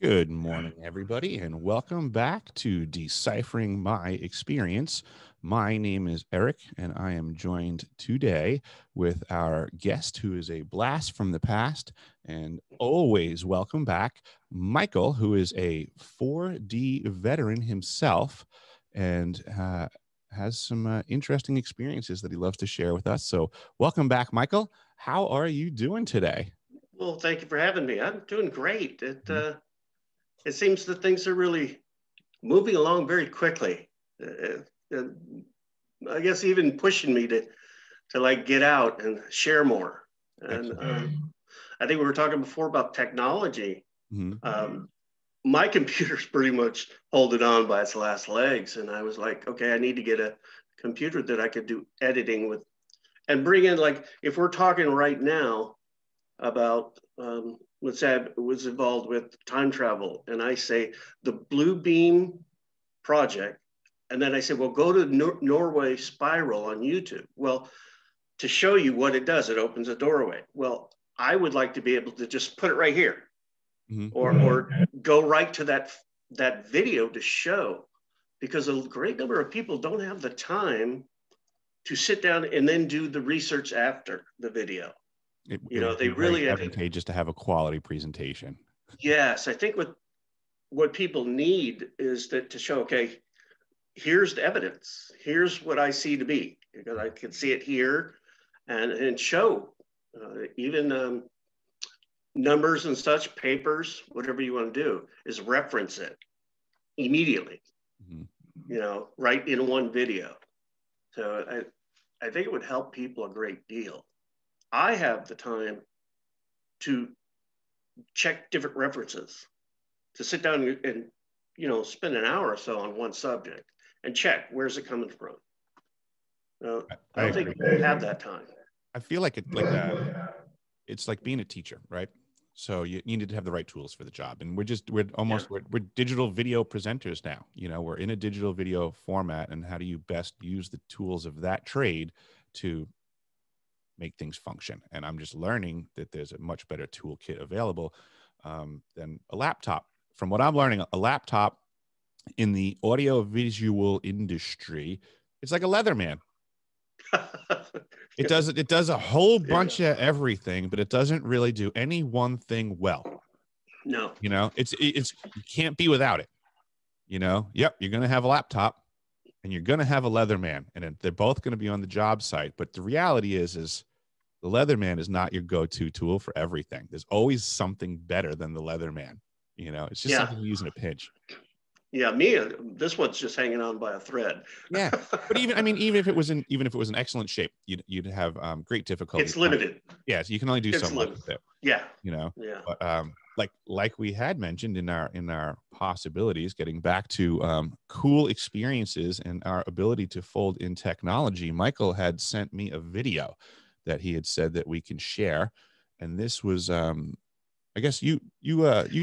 Good morning, everybody, and welcome back to Deciphering My Experience. My name is Eric, and I am joined today with our guest, who is a blast from the past, and always welcome back, Micheal, who is a 4D veteran himself, and has some interesting experiences that he loves to share with us. So welcome back, Micheal. How are you doing today? Well, thank you for having me. I'm doing great. It seems that things are really moving along very quickly. I guess even pushing me to like get out and share more. And I think we were talking before about technology. My computer's pretty much holding on by its last legs. And I was like, okay, I need to get a computer that I could do editing with and bring in, like, if we're talking right now about let's say I was involved with time travel, and I say the Blue Beam Project, and then I say, well, go to Norway Spiral on YouTube. Well, to show you what it does, it opens a doorway. Well, I would like to be able to just put it right here, or go right to that video to show, because a great number of people don't have the time to sit down and then do the research after the video. They really advantageous to have a quality presentation. Yes, I think what people need is that to show, okay, here's the evidence. Here's what I see to be, because I can see it here, and show even numbers and such, papers, whatever you want to do, is reference it immediately. Right in one video. So I think it would help people a great deal. I have the time to check different references, to sit down and spend an hour or so on one subject and check, where's it coming from. I don't think people have that time. I feel like it's like being a teacher, right? So you need to have the right tools for the job, and we're digital video presenters now. We're in a digital video format, and how do you best use the tools of that trade to make things function? And I'm just learning that there's a much better toolkit available than a laptop. From what I'm learning, a laptop in the audio visual industry, it's like a Leatherman. It does a whole bunch of everything, but it doesn't really do any one thing well. No, it's you can't be without it. Yep, you're gonna have a laptop and you're gonna have a Leatherman, and they're both gonna be on the job site. But the reality is the Leatherman is not your go-to tool for everything. There's always something better than the Leatherman. It's just something you use in a pinch. Yeah, this one's just hanging on by a thread. Yeah, but even if it was in excellent shape, you'd have great difficulty. It's limited. Yeah, so you can only do so much with it. Yeah. Yeah. But like we had mentioned in our possibilities, getting back to cool experiences and our ability to fold in technology, Micheal had sent me a video that he had said that we can share, and this was I guess you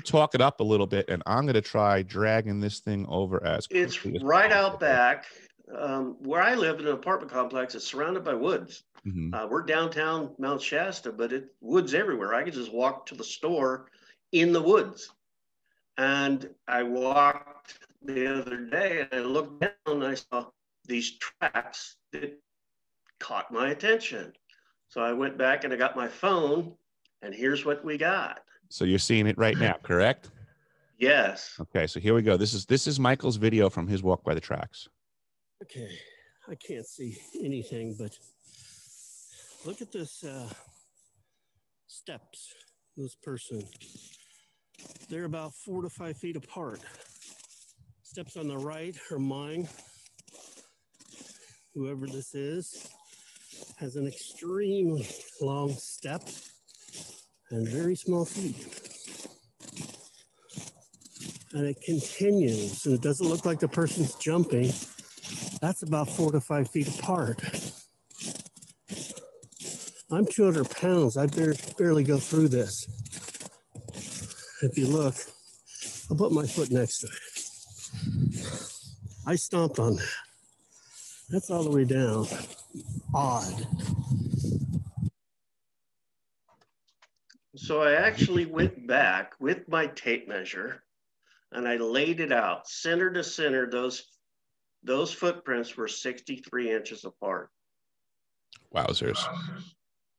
talk it up a little bit, and I'm going to try dragging this thing over as it's right out back where I live in an apartment complex. It's surrounded by woods. We're downtown Mount Shasta, but it's woods everywhere. I could just walk to the store in the woods. And I walked the other day and I looked down and I saw these tracks that caught my attention. So I went back and I got my phone, and here's what we got. So you're seeing it right now, correct? Yes. Okay, so here we go. This is Michael's video from his walk by the tracks. Okay, I can't see anything, but look at this steps. This person, they're about 4 to 5 feet apart. Steps on the right are mine. Whoever this is has an extremely long step and very small feet. And it continues, and it doesn't look like the person's jumping. That's about 4 to 5 feet apart. I'm 200 pounds. I barely go through this. If you look, I'll put my foot next to it. I stomped on that. That's all the way down. Odd. So I actually went back with my tape measure and I laid it out center to center. Those footprints were 63 inches apart. Wowzers.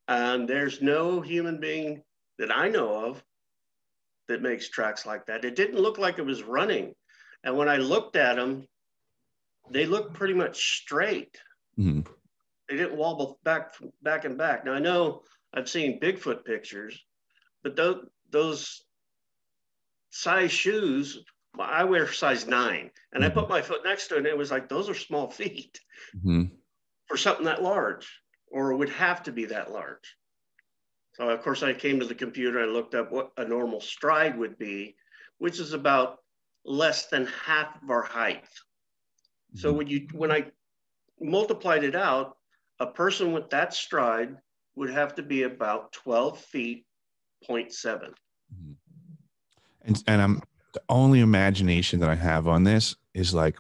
And there's no human being that I know of that makes tracks like that. It didn't look like it was running. And when I looked at them, they looked pretty much straight. Mm-hmm. They didn't wobble back and back. Now I know I've seen Bigfoot pictures, but those size shoes, I wear size 9, and I put my foot next to it, and it was like, those are small feet for something that large, or would have to be that large. So of course I came to the computer and looked up what a normal stride would be, which is about less than half of our height. So when I multiplied it out, a person with that stride would have to be about 12 feet, 0.7. And I'm the only imagination that I have on this is like,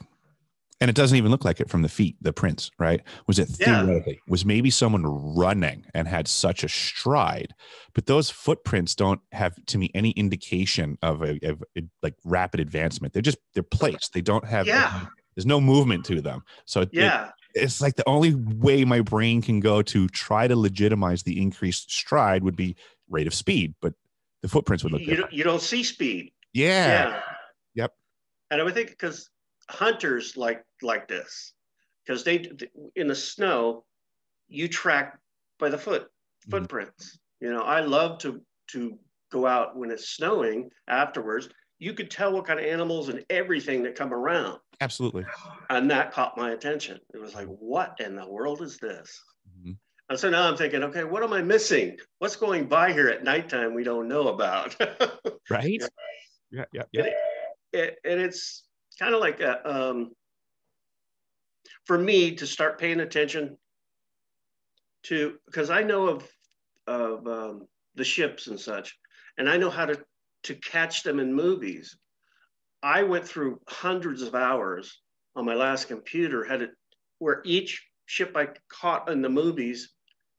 and it doesn't even look like it from the feet, the prints, right? Was it theoretically, was maybe someone running and had such a stride, but those footprints don't have to me any indication of a like rapid advancement. They're placed. They don't have, there's no movement to them. So it's like the only way my brain can go to try to legitimize the increased stride would be rate of speed, but the footprints would look different. You don't see speed. Yeah. Yep. And I would think because hunters like this, because they in the snow, you track by the footprints. You know, I love to go out when it's snowing afterwards. You could tell what kind of animals and everything that come around. Absolutely. And that caught my attention. It was like, what in the world is this? And so now I'm thinking, okay, what am I missing? What's going by here at nighttime we don't know about? Right? Yeah. And it's kind of like for me to start paying attention to, because I know of the ships and such, and I know how to catch them in movies. I went through hundreds of hours on my last computer, had it where each ship I caught in the movies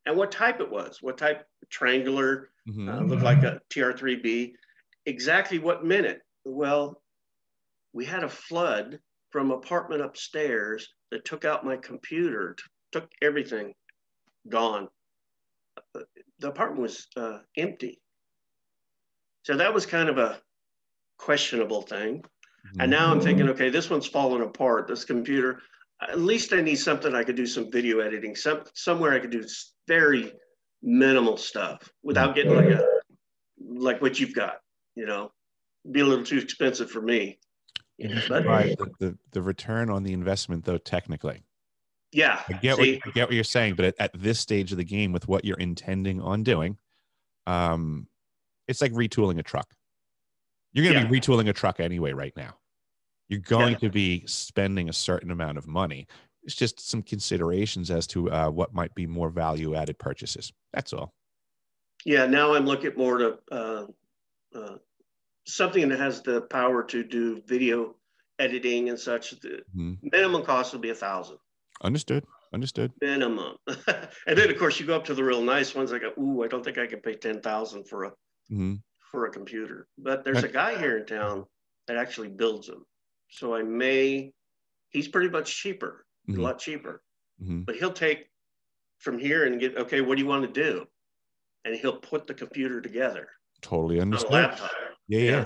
and what type it was, what type, triangular, looked like a TR-3B, exactly what minute. Well, we had a flood from apartment upstairs that took out my computer, took everything, gone. The apartment was empty. So that was kind of a questionable thing. And now I'm thinking, okay, this one's falling apart, this computer. At least I need something I could do some video editing, somewhere I could do very minimal stuff without getting like what you've got, you know, be a little too expensive for me. You know, but the return on the investment, though, technically. Yeah. I get what you're saying, but at this stage of the game with what you're intending on doing, it's like retooling a truck. You're going to be retooling a truck anyway right now. You're going to be spending a certain amount of money. It's just some considerations as to what might be more value-added purchases. That's all. Yeah, now I'm looking more to something that has the power to do video editing and such. The minimum cost will be $1,000. Understood. Minimum. And then, of course, you go up to the real nice ones. I go, ooh, I don't think I can pay $10,000 for a computer. But there's a guy here in town that actually builds them. So he's pretty much cheaper, a lot cheaper. But he'll take from here and get, okay, what do you want to do? And he'll put the computer together. Totally understood. On a laptop. Yeah.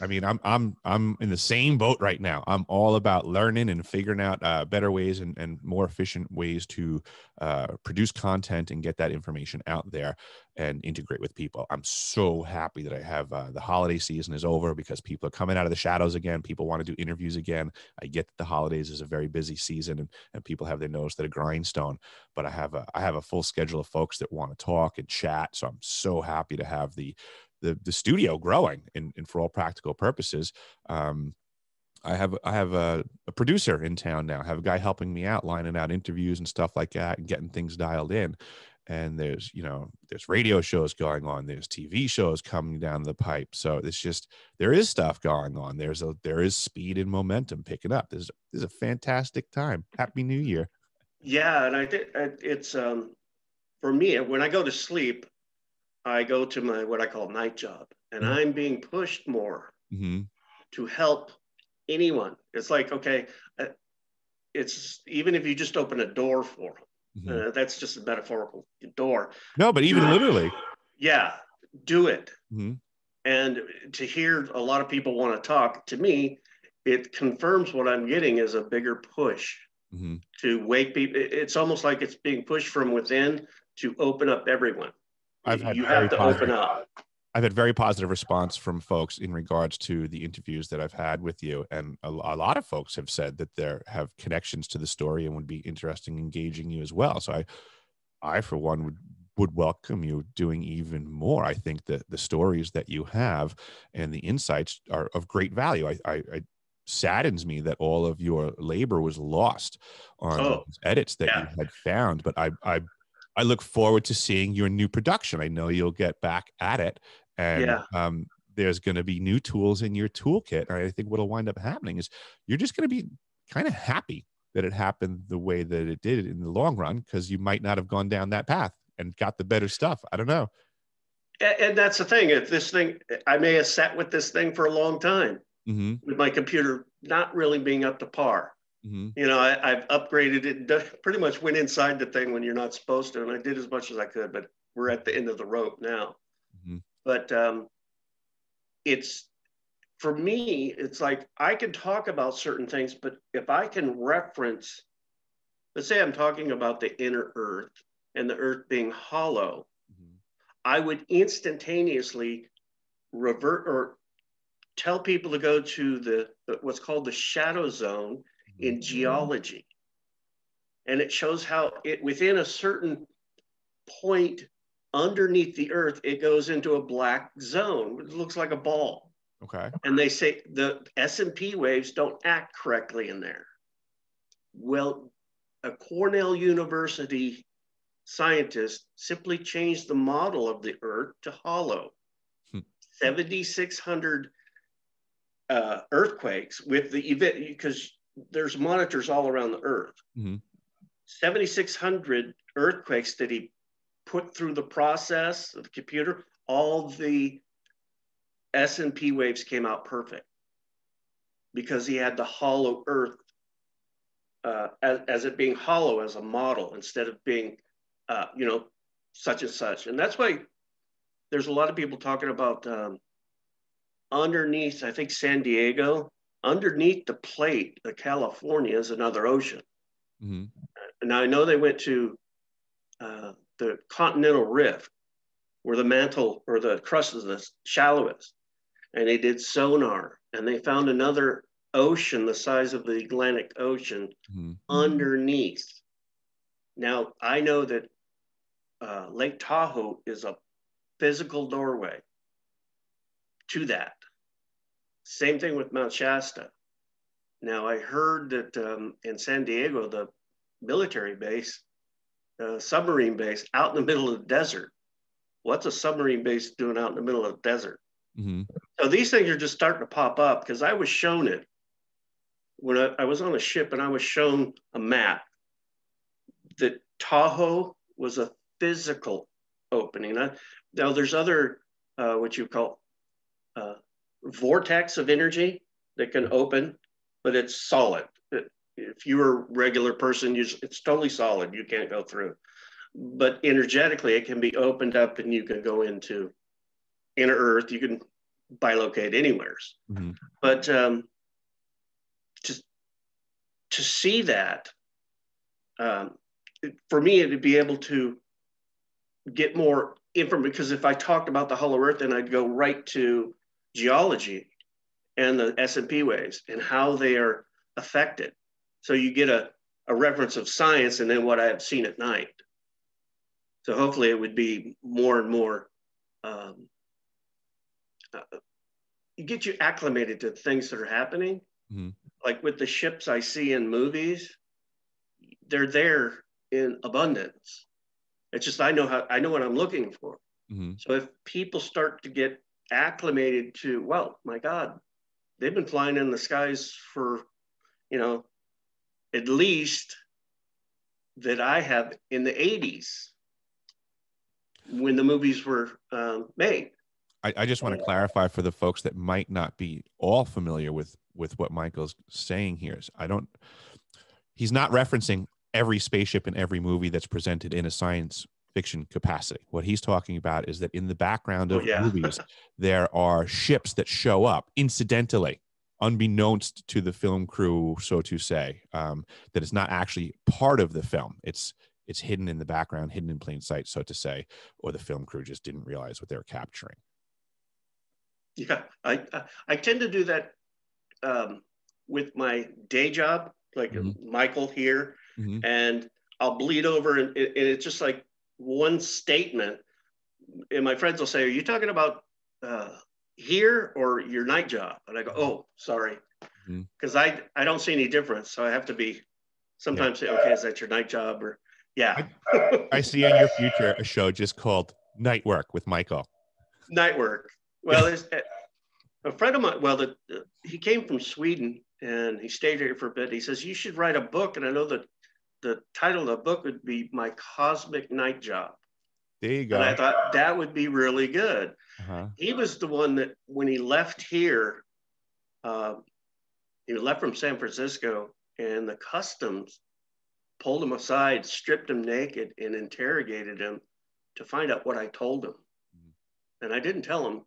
I mean, I'm in the same boat right now. I'm all about learning and figuring out better ways and more efficient ways to produce content and get that information out there and integrate with people. I'm so happy that I have the holiday season is over because people are coming out of the shadows again. People want to do interviews again. I get that the holidays is a very busy season and people have their nose to the grindstone, but I have a full schedule of folks that want to talk and chat. So I'm so happy to have the studio growing and for all practical purposes. I have a producer in town now. I have a guy helping me out, lining out interviews and stuff like that and getting things dialed in. And there's radio shows going on. There's TV shows coming down the pipe. So there is stuff going on. There is speed and momentum picking up. This is a fantastic time. Happy New Year. Yeah. And I think it's, for me, when I go to sleep, I go to my, what I call night job, and I'm being pushed more to help anyone. It's like, okay, it's even if you just open a door for them, that's just a metaphorical door. No, but even literally. Yeah, do it. Mm-hmm. And to hear a lot of people want to talk, to me, it confirms what I'm getting is a bigger push to wake people. It's almost like it's being pushed from within to open up everyone. You have to open up. I've had very positive response from folks in regards to the interviews that I've had with you. And a lot of folks have said that they have connections to the story and would be interested in engaging you as well. So I for one, would welcome you doing even more. I think that the stories that you have and the insights are of great value. I saddens me that all of your labor was lost on those edits that you had found. But I look forward to seeing your new production. I know you'll get back at it, and there's going to be new tools in your toolkit. And I think what'll wind up happening is you're just going to be kind of happy that it happened the way that it did in the long run, because you might not have gone down that path and got the better stuff. I don't know. And that's the thing. If this thing, I may have sat with this thing for a long time with my computer not really being up to par. You know, I've upgraded it, pretty much went inside the thing when you're not supposed to. And I did as much as I could, but we're at the end of the rope now. But it's, for me, it's like I can talk about certain things, but if I can reference, let's say I'm talking about the inner earth and the earth being hollow, I would instantaneously revert or tell people to go to the what's called the shadow zone in geology. And it shows how it within a certain point underneath the earth, it goes into a black zone. It looks like a ball. Okay. And they say the S&P waves don't act correctly in there. Well, a Cornell University scientist simply changed the model of the earth to hollow. 7,600 earthquakes with the event, because there's monitors all around the earth. 7,600 earthquakes that he put through the process of the computer, all the S&P waves came out perfect because he had the hollow earth as it being hollow as a model instead of being, you know, such and such. And that's why there's a lot of people talking about underneath, I think San Diego, underneath the plate of California is another ocean. Now I know they went to the continental rift where the mantle or the crust is the shallowest, and they did sonar and they found another ocean the size of the Atlantic Ocean underneath. Now I know that Lake Tahoe is a physical doorway to that. Same thing with Mount Shasta. Now I heard that in San Diego, the military base, submarine base out in the middle of the desert. What's a submarine base doing out in the middle of the desert? So these things are just starting to pop up because I was shown it when I was on a ship and I was shown a map that Tahoe was a physical opening. Now there's other, what you call vortex of energy that can open, but it's solid. If you're a regular person, it's totally solid. You can't go through. But energetically, it can be opened up and you can go into inner earth. You can bilocate anywhere. But to see that, for me, it'd be able to get more information, because if I talked about the hollow earth, then I'd go right to geology and the S&P waves and how they are affected. So you get a reference of science and then what I have seen at night. So hopefully it would be more and more, get you acclimated to things that are happening. Like with the ships I see in movies, they're there in abundance. It's just, I know what I'm looking for. So if people start to get acclimated to, well, my God, they've been flying in the skies for, you know, at least that I have in the 80s when the movies were made. I just want to clarify for the folks that might not be all familiar with what Michael's saying here. He's not referencing every spaceship in every movie that's presented in a science fiction capacity. What he's talking about is that in the background of movies, there are ships that show up incidentally, unbeknownst to the film crew, so to say, that is not actually part of the film. It's hidden in the background, hidden in plain sight, so to say, or the film crew just didn't realize what they were capturing. Yeah, I tend to do that with my day job, like Michael here, and I'll bleed over, and it's just like one statement. And my friends will say, "Are you talking about here or your night job?" And I go, "Oh, sorry," because I don't see any difference. So I have to be sometimes say, "Okay, is that your night job?" Or I see in your future a show just called Night Work with Michael. Night Work. Well, a friend of mine, he came from Sweden and he stayed here for a bit. He says, "You should write a book." And I know that the title of the book would be My Cosmic Night Job. There you go. And I thought that would be really good. He was the one that when he left here, he left from San Francisco, and the customs pulled him aside, stripped him naked, and interrogated him to find out what I told him. And I didn't tell him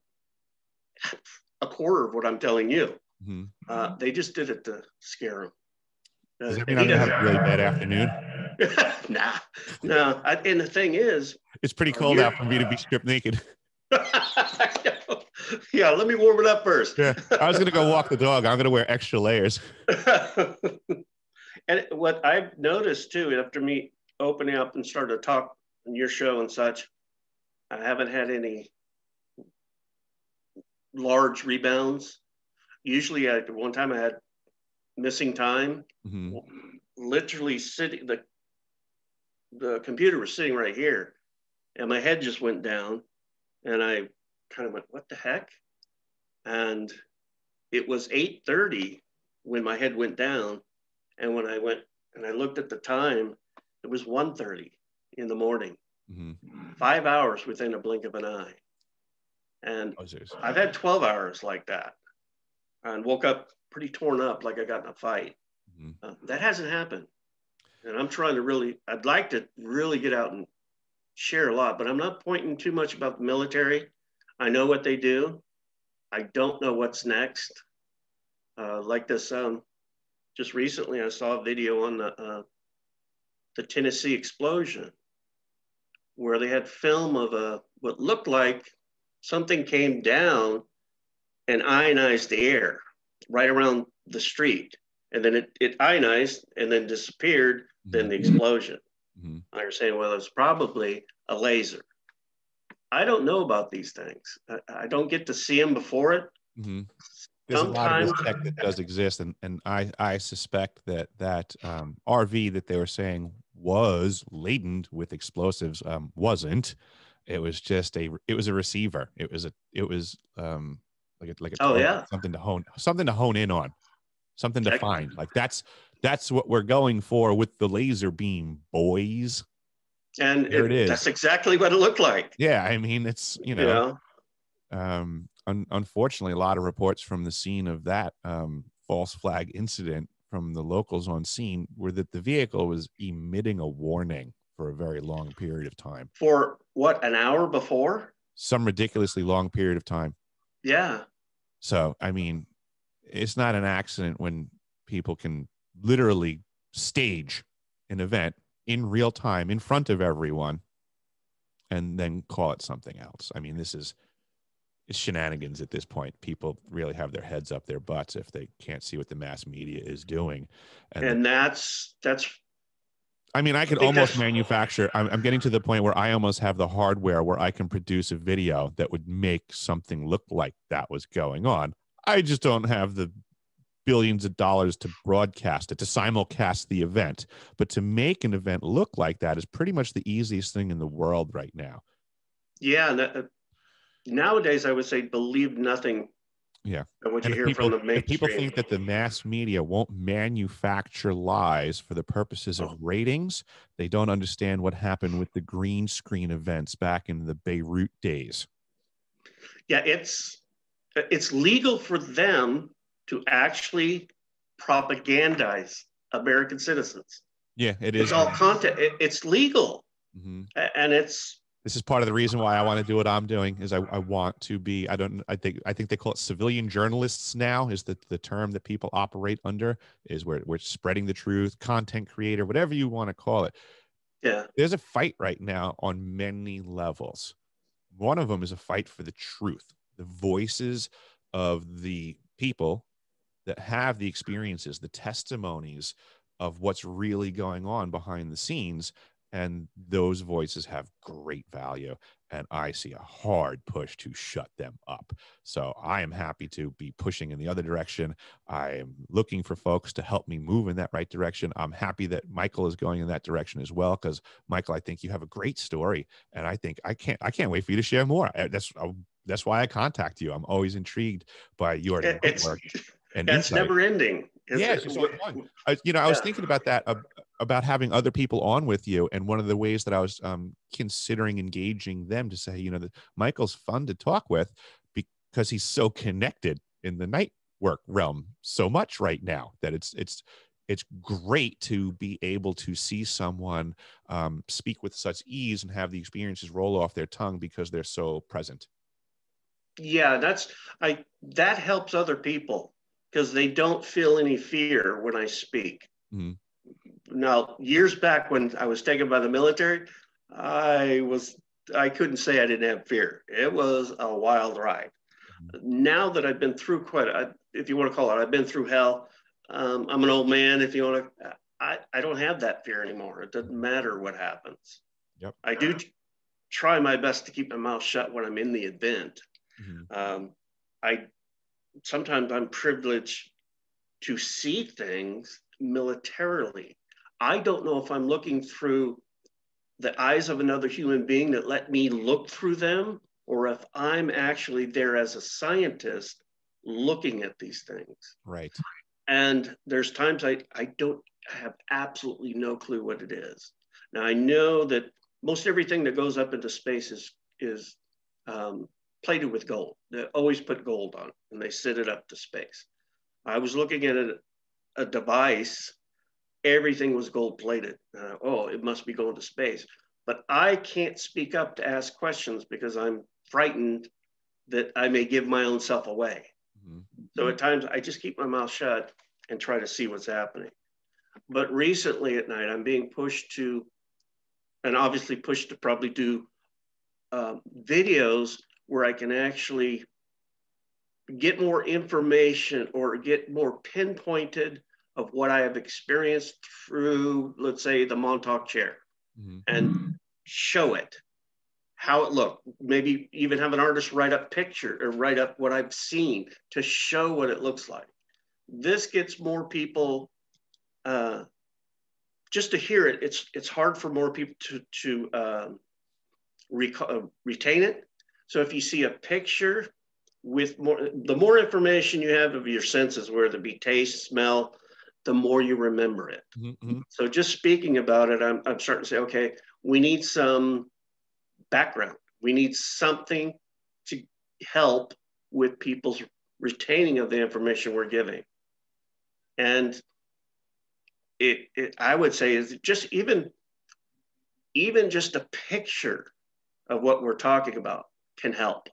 a quarter of what I'm telling you. They just did it to scare him. Does that mean I'm going to have a really bad afternoon? No. And the thing is, it's pretty cold out for me to be stripped naked. Yeah, let me warm it up first. Yeah, I was going to go walk the dog. I'm going to wear extra layers. And what I've noticed too, after me opening up and starting to talk on your show and such, I haven't had any large rebounds. Usually at one time I had missing time, literally sitting, the computer was sitting right here and my head just went down and I kind of went, what the heck? And it was 8:30 when my head went down. And when I went and I looked at the time, it was 1:30 in the morning, 5 hours within a blink of an eye. And I've had 12 hours like that and woke up pretty torn up, like I got in a fight. That hasn't happened. And I'm trying to I'd like to really get out and share a lot, but I'm not pointing too much about the military. I know what they do. I don't know what's next. Like this, just recently I saw a video on the Tennessee explosion where they had film of what looked like something came down and ionized the air right around the street. And then it ionized and then disappeared, then the explosion. I was saying, well, it's probably a laser. I don't know about these things. I don't get to see them before it. There's a lot of this tech that does exist. And I suspect that RV that they were saying was laden with explosives wasn't. It was just a receiver. It was like a something to hone in on, something to find. Like that's what we're going for with the laser beam, boys. And it is. That's exactly what it looked like. Yeah, I mean, it's unfortunately, a lot of reports from the scene of that false flag incident from the locals on scene were that the vehicle was emitting a warning for a very long period of time. For what, an hour before? Some ridiculously long period of time. Yeah. So, I mean, it's not an accident when people can literally stage an event in real time in front of everyone and then call it something else. I mean, it's shenanigans at this point. People really have their heads up their butts if they can't see what the mass media is doing. And that's I mean, I could almost manufacture. I'm getting to the point where I almost have the hardware where I can produce a video that would make something look like that was going on. I just don't have the billions of dollars to broadcast it, to simulcast the event. But to make an event look like that is pretty much the easiest thing in the world right now. Yeah. Nowadays, I would say believe nothing. Yeah. What you hear from the mainstream. If people think that the mass media won't manufacture lies for the purposes of ratings, they don't understand what happened with the green screen events back in the Beirut days. Yeah, it's legal for them to actually propagandize American citizens. Yeah, it is. It's all content. It's legal. Mm-hmm. And this is part of the reason why I want to do what I'm doing is I want to be, I think they call it civilian journalists now is the term that people operate under, is where we're spreading the truth, content creator, whatever you want to call it. Yeah. There's a fight right now on many levels. One of them is a fight for the truth, the voices of the people that have the experiences, the testimonies of what's really going on behind the scenes. And those voices have great value. And I see a hard push to shut them up. So I am happy to be pushing in the other direction. I am looking for folks to help me move in that right direction. I'm happy that Michael is going in that direction as well, because Michael, I think you have a great story. And I think I can't wait for you to share more. That's why I contact you. I'm always intrigued by your network and it's insight. Never ending. Yeah, it's just so fun. I was thinking about that, about having other people on with you. And one of the ways that I was considering engaging them to say, that Michael's fun to talk with because he's so connected in the night work realm so much right now that it's great to be able to see someone speak with such ease and have the experiences roll off their tongue because they're so present. Yeah, that helps other people, because they don't feel any fear when I speak. Mm-hmm. Now, years back when I was taken by the military, I couldn't say I didn't have fear. It was a wild ride. Mm-hmm. Now that I've been through if you want to call it, I've been through hell. I'm an old man. If you want to, I don't have that fear anymore. It doesn't matter what happens. Yep. I do try my best to keep my mouth shut when I'm in the event. Mm-hmm. Sometimes I'm privileged to see things militarily. I don't know if I'm looking through the eyes of another human being that let me look through them, or if I'm actually there as a scientist looking at these things. Right. And there's times I have absolutely no clue what it is. Now, I know that most everything that goes up into space is plated with gold. They always put gold on it, and they send it up to space. I was looking at a device, everything was gold plated. It must be going to space. But I can't speak up to ask questions because I'm frightened that I may give my own self away. Mm-hmm. So at times I just keep my mouth shut and try to see what's happening. But recently at night, I'm being pushed to probably do videos where I can actually get more information or get more pinpointed of what I have experienced through, let's say, the Montauk chair, mm-hmm. and show it, how it looked. Maybe even have an artist write up picture or write up what I've seen to show what it looks like. This gets more people just to hear it. It's hard for more people to retain it. So if you see a picture with the more information you have of your senses, whether it be taste, smell, the more you remember it. Mm-hmm. So just speaking about it, I'm starting to say, okay, we need some background. We need something to help with people's retaining of the information we're giving. And I would say is just even just a picture of what we're talking about can help.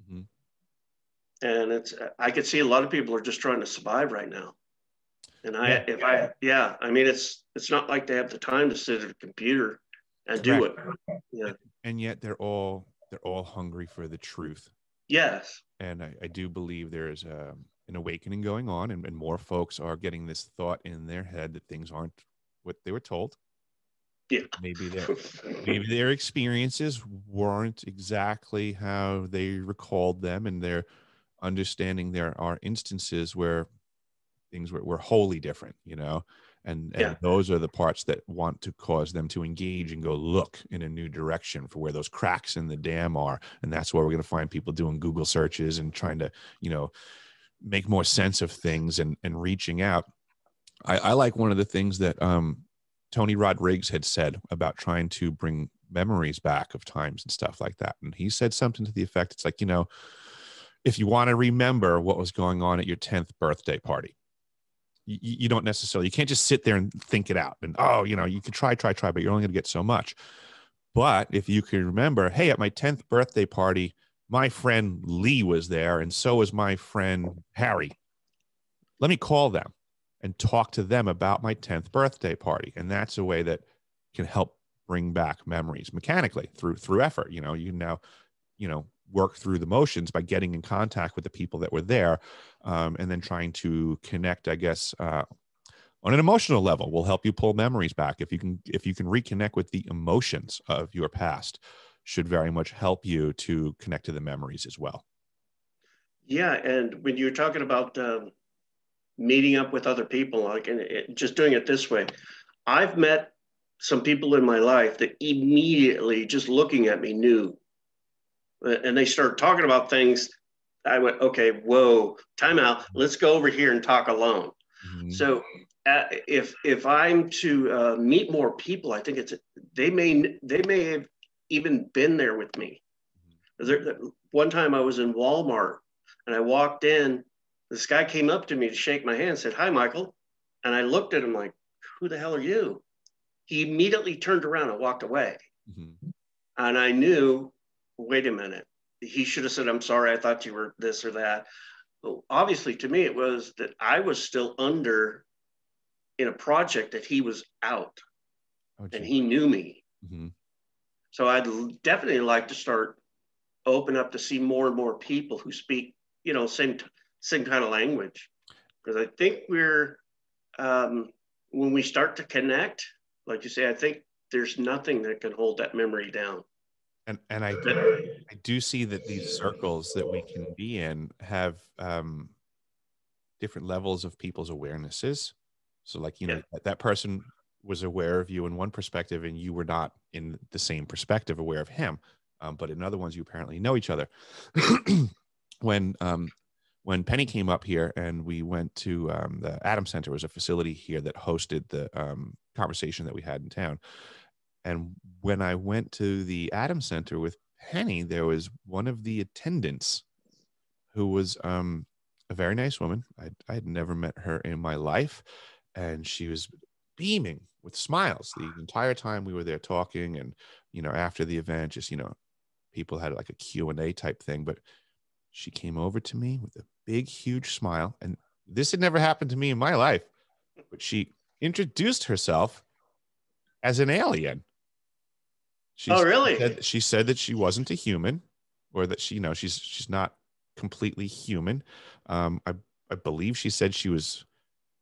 Mm-hmm. And I could see a lot of people are just trying to survive right now. And it's not like they have the time to sit at a computer and do it. Yeah. And yet they're all hungry for the truth. Yes. And I do believe there's an awakening going on, and more folks are getting this thought in their head that things aren't what they were told. Yeah. Maybe their experiences weren't exactly how they recalled them, and they're understanding there are instances where things were wholly different, and those are the parts that want to cause them to engage and go look in a new direction for where those cracks in the dam are. And that's where we're going to find people doing Google searches and trying to, make more sense of things and reaching out. I like one of the things that Tony Rodriguez had said about trying to bring memories back of times and stuff like that. And he said something to the effect, it's like, if you want to remember what was going on at your 10th birthday party, you don't necessarily, you can't just sit there and think it out. And, you can try, but you're only going to get so much. But if you can remember, hey, at my 10th birthday party, my friend Lee was there, and so was my friend Harry. Let me call them and talk to them about my 10th birthday party. And that's a way that can help bring back memories mechanically through effort. You can now, work through the motions by getting in contact with the people that were there, and then trying to connect, I guess, on an emotional level will help you pull memories back. If you can reconnect with the emotions of your past, should very much help you to connect to the memories as well. Yeah. And when you're talking about meeting up with other people, like, and just doing it this way, I've met some people in my life that immediately just looking at me knew, and they started talking about things. I went, okay, whoa, time out. Let's go over here and talk alone. Mm-hmm. So if I'm to meet more people, I think they may have even been there with me. One time I was in Walmart and I walked in. This guy came up to me to shake my hand and said, "Hi, Michael." And I looked at him like, "Who the hell are you?" He immediately turned around and walked away. Mm-hmm. And I knew, wait a minute. He should have said, "I'm sorry, I thought you were this or that." Well, obviously, to me, it was that I was still in a project that he was out, and he knew me. Mm-hmm. So I'd definitely like to start open up to see more and more people who speak, same kind of language. Because I think we're, when we start to connect, like you say, I think there's nothing that can hold that memory down. And I do see that these circles that we can be in have different levels of people's awarenesses. So like, that person was aware of you in one perspective and you were not in the same perspective aware of him. But in other ones, you apparently know each other. When Penny came up here and we went to the Adams Center, was a facility here that hosted the conversation that we had in town. And when I went to the Adams Center with Penny, there was one of the attendants who was a very nice woman. I had never met her in my life. And she was beaming with smiles the entire time we were there talking. And, after the event, just, people had like a Q&A type thing. But she came over to me with a big, huge smile. And this had never happened to me in my life. But she introduced herself as an alien. Really? She said that she wasn't a human, or that she's not completely human. I believe she said she was,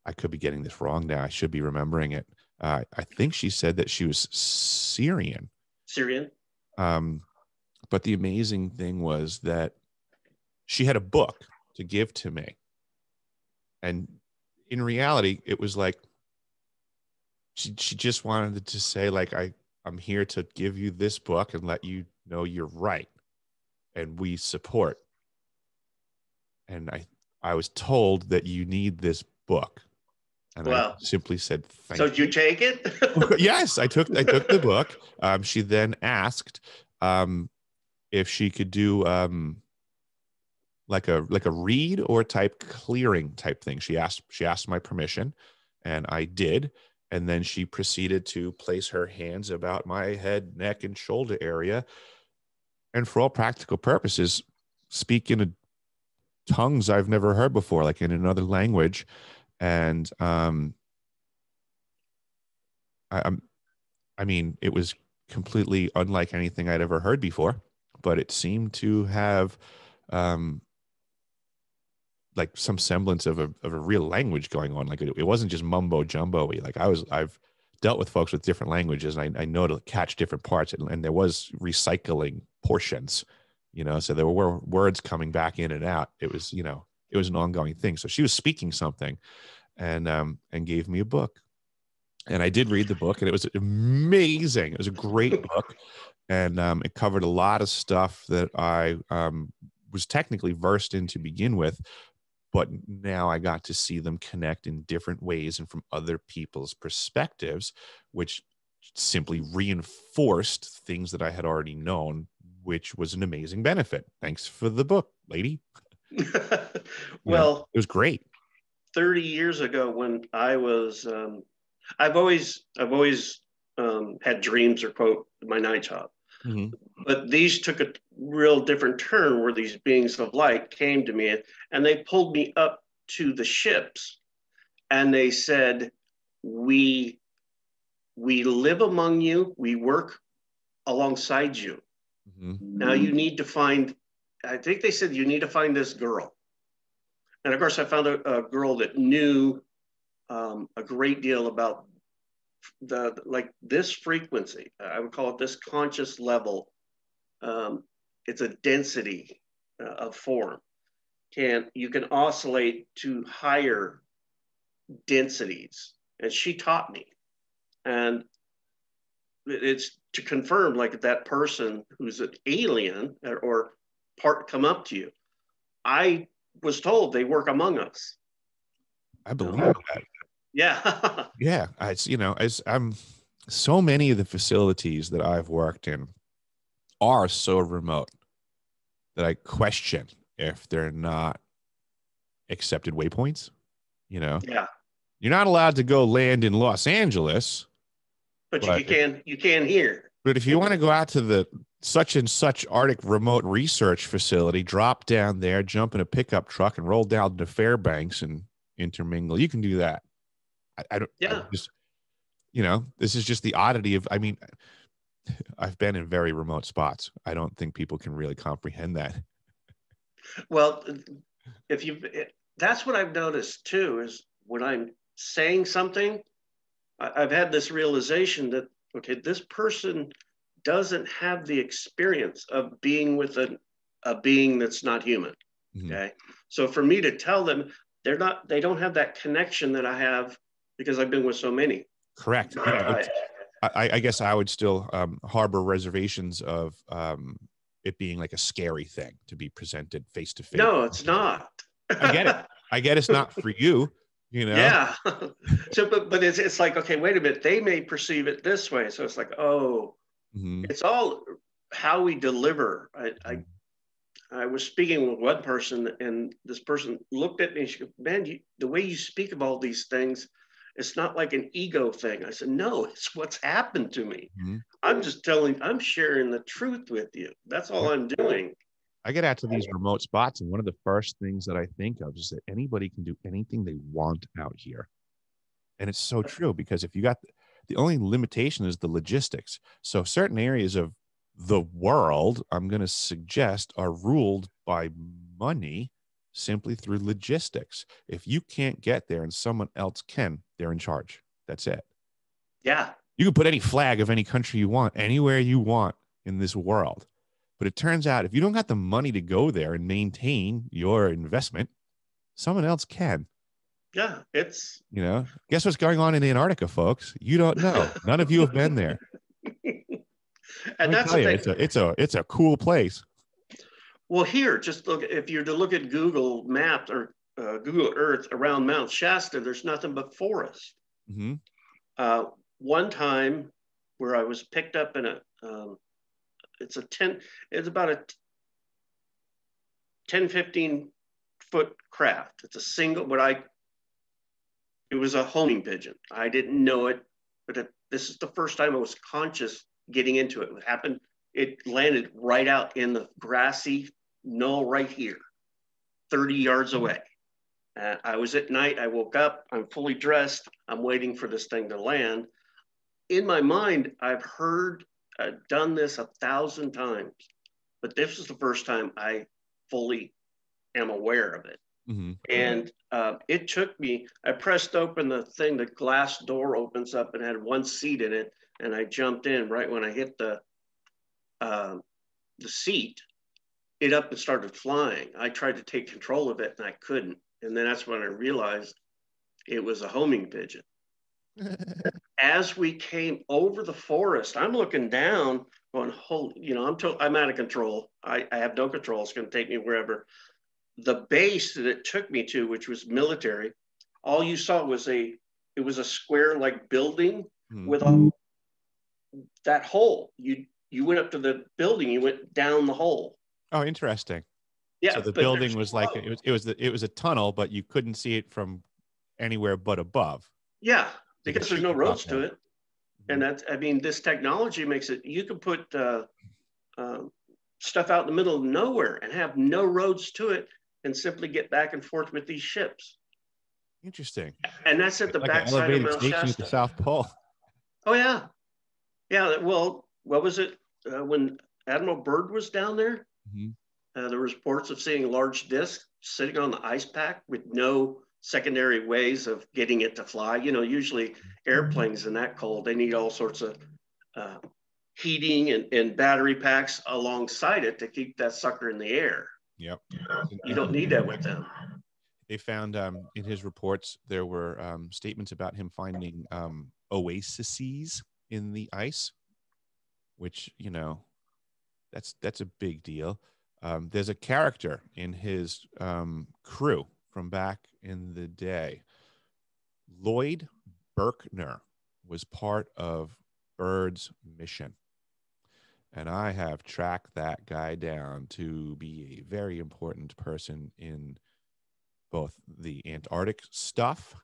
I could be getting this wrong now, I should be remembering it. I think she said that she was Syrian. But the amazing thing was that she had a book to give to me. And in reality, it was like, she just wanted to say, like, I'm here to give you this book and let you know you're right. And we support. And I was told that you need this book. And I simply said, thank you. So did you take it? Yes, I took the book. She then asked if she could do like a read or type clearing type thing. She asked my permission, and I did. And then she proceeded to place her hands about my head, neck, and shoulder area. And for all practical purposes, speak in a tongues I've never heard before, like in another language. And I mean, it was completely unlike anything I'd ever heard before, but it seemed to have like some semblance of a real language going on. Like it wasn't just mumbo jumbo-y. Like I've dealt with folks with different languages, and I know to catch different parts, and there was recycling portions, so there were words coming back in and out. It was, it was an ongoing thing. So she was speaking something and gave me a book, and I did read the book, and it was amazing. It was a great book. And it covered a lot of stuff that I was technically versed in to begin with, but now I got to see them connect in different ways and from other people's perspectives, which simply reinforced things that I had already known, which was an amazing benefit. Thanks for the book, lady. Well, it was great. 30 years ago when I was, I've always had dreams, or quote, my night job. Mm-hmm. But these took a real different turn where these beings of light came to me and they pulled me up to the ships and they said, we live among you, we work alongside you. Mm-hmm. Now you need to find, I think they said, you need to find this girl. And of course, I found a girl that knew a great deal about this frequency. I would call it this conscious level. It's a density of form. You can oscillate to higher densities, and she taught me. And it's to confirm, like, that person who's an alien or part come up to you. I was told they work among us. I believe that. Yeah. Yeah. As I'm, so many of the facilities that I've worked in are so remote that I question if they're not accepted waypoints. Yeah. You're not allowed to go land in Los Angeles, but you can here. But if you want to go out to the such and such Arctic remote research facility, drop down there, jump in a pickup truck, and roll down to Fairbanks and intermingle, you can do that. I don't. Yeah. This is just the oddity of. I mean, I've been in very remote spots. I don't think people can really comprehend that. Well, that's what I've noticed too, is when I'm saying something, I've had this realization that, okay, this person doesn't have the experience of being with a being that's not human. Mm-hmm. Okay. So for me to tell them, they don't have that connection that I have because I've been with so many. Correct. I guess I would still harbor reservations of it being like a scary thing to be presented face to face. No, it's not. I get it. I get it's not for you. Yeah. So, but it's like, okay, wait a minute. They may perceive it this way. So it's like, oh, mm-hmm. It's all how we deliver. I was speaking with one person, and this person looked at me and she goes, man, the way you speak of all these things, it's not like an ego thing. I said, no, it's what's happened to me. Mm-hmm. I'm sharing the truth with you. That's all I'm doing. I get out to these remote spots, and one of the first things that I think of is that anybody can do anything they want out here. And it's so true, because if you got the only limitation is the logistics. So certain areas of the world, I'm going to suggest, are ruled by money simply through logistics. If you can't get there and someone else can, they're in charge. That's it. Yeah. You can put any flag of any country you want, anywhere you want in this world. But it turns out if you don't got the money to go there and maintain your investment, someone else can. Yeah, it's... guess what's going on in Antarctica, folks? You don't know. None of you have been there. And that's the thing. It's a cool place. Well, here, just look, if you're to look at Google Maps or Google Earth around Mount Shasta, there's nothing but forest. Mm-hmm. One time where I was picked up in it's about a 10, 15 foot craft. It's a single, it was a homing pigeon. I didn't know it, but this is the first time I was conscious getting into it. It landed right out in the grassy knoll right here, 30 yards away. I was at night, I woke up, I'm fully dressed, I'm waiting for this thing to land. In my mind, I've done this 1,000 times, but this is the first time I fully am aware of it. Mm-hmm. And it took me, I pressed open the thing, the glass door opens up and had one seat in it. And I jumped in right when I hit the seat, it up and started flying. I tried to take control of it and I couldn't. And then that's when I realized it was a homing pigeon. As we came over the forest, I'm looking down going, I'm out of control. I have no control. It's going to take me wherever. The base that it took me to, which was military, all you saw was it was a square like building with that hole. You went up to the building, you went down the hole. Oh, interesting. Yeah. So the building was like, it was a tunnel, but you couldn't see it from anywhere but above. Yeah, So because there's no roads to it. And that's, I mean, this technology makes it, you can put stuff out in the middle of nowhere and have no roads to it and simply get back and forth with these ships. Interesting. And that's at the like backside of Mount station Shasta. at the South Pole. Oh, yeah. Yeah, well, what was it? When Admiral Byrd was down there, there was reports of seeing large discs sitting on the ice pack with no secondary ways of getting it to fly. You know, usually airplanes in that cold, they need all sorts of heating and battery packs alongside it to keep that sucker in the air. Yep. You don't need that with them. They found in his reports, there were statements about him finding oases in the ice, which, you know, that's a big deal. There's a character in his crew from back in the day. Lloyd Berkner was part of Byrd's mission. And I have tracked that guy down to be a very important person in both the Antarctic stuff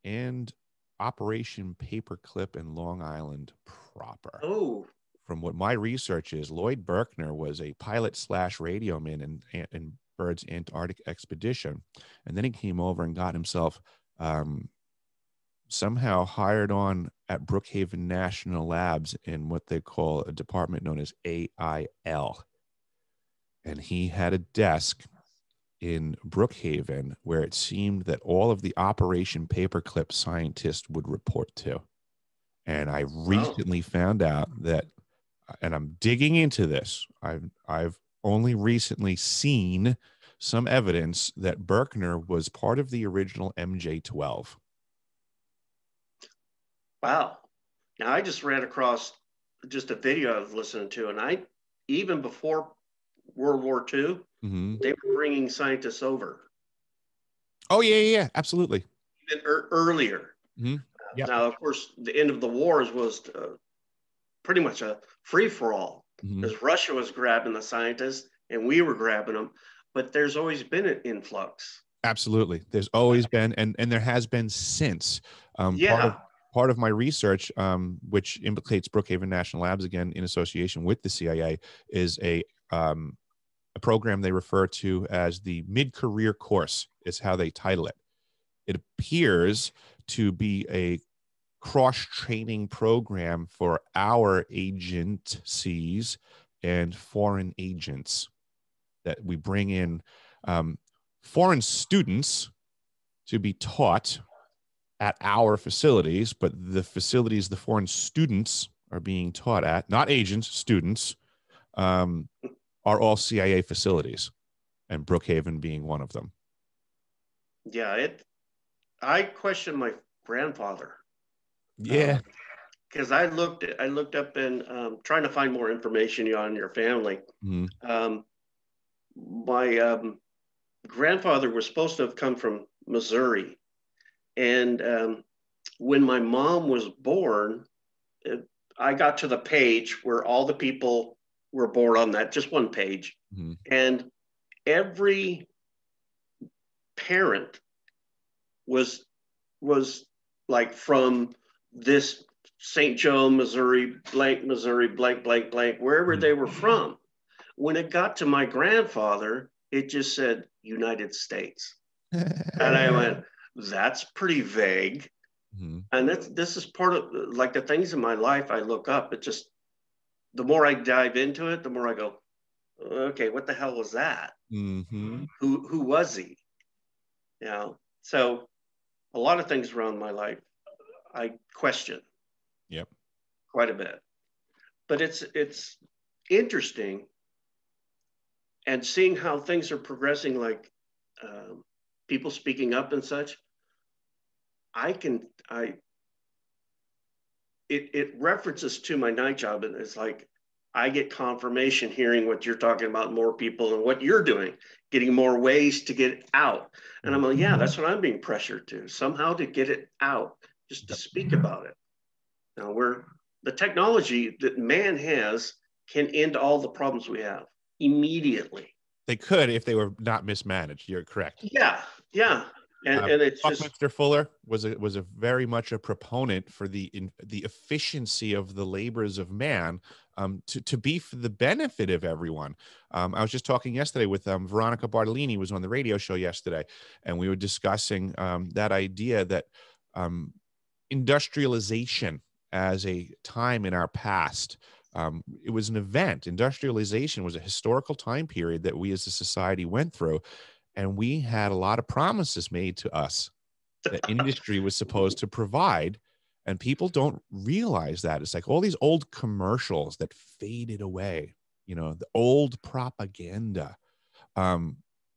and Operation Paperclip in Long Island proper. Oh. From what my research is, Lloyd Berkner was a pilot / radioman in Byrd's Antarctic expedition. And then he came over and got himself somehow hired on at Brookhaven National Labs in what they call a department known as AIL. And he had a desk in Brookhaven where it seemed that all of the Operation Paperclip scientists would report to. And I recently found out that, and I'm digging into this, I've only recently seen some evidence that Berkner was part of the original MJ-12. Wow. Now, I just ran across just a video I was listening to, and even before World War II, they were bringing scientists over. Oh, yeah, absolutely. Even earlier. Yep. Now, of course, the end of the wars was pretty much a free-for-all, because Russia was grabbing the scientists and we were grabbing them, but there's always been an influx. Absolutely. There's always been, and there has been since. Part of my research, which implicates Brookhaven National Labs again in association with the CIA, is a program they refer to as the mid-career course, is how they title it. It appears to be a cross-training program for our agencies and foreign agents, that we bring in foreign students to be taught at our facilities, but the facilities the foreign students are being taught at, not agents, students, are all CIA facilities, and Brookhaven being one of them. Yeah, I questioned my grandfather. Yeah. Because I looked up and trying to find more information on your family. My grandfather was supposed to have come from Missouri. And when my mom was born, I got to the page where all the people were born on that, just one page. And every parent was like from this St. Joe, Missouri, blank, Missouri, blank, blank, blank, wherever they were from. When it got to my grandfather, it just said United States. And I went, that's pretty vague. And this is part of, like, the things in my life I look up. It just, the more I dive into it, the more I go, okay, what the hell was that? Who was he? You know, so a lot of things around my life I question. Yep. Quite a bit. But it's interesting, and seeing how things are progressing, like people speaking up and such. It references to my night job, and it's like I get confirmation hearing what you're talking about, more people and what you're doing, getting more ways to get out. And I'm like, yeah, that's what I'm being pressured to, somehow to get it out, just to speak about it. Now the technology that man has can end all the problems we have immediately. They could if they were not mismanaged. You're correct. Yeah, yeah. And it's Buckminster Fuller was a very much a proponent for the efficiency of the labors of man, to be for the benefit of everyone. I was just talking yesterday with Veronica Bartolini, was on the radio show yesterday, and we were discussing that idea that industrialization as a time in our past, it was an event. Industrialization was a historical time period that we as a society went through. And we had a lot of promises made to us that industry was supposed to provide. And people don't realize that. It's like all these old commercials that faded away, you know, the old propaganda.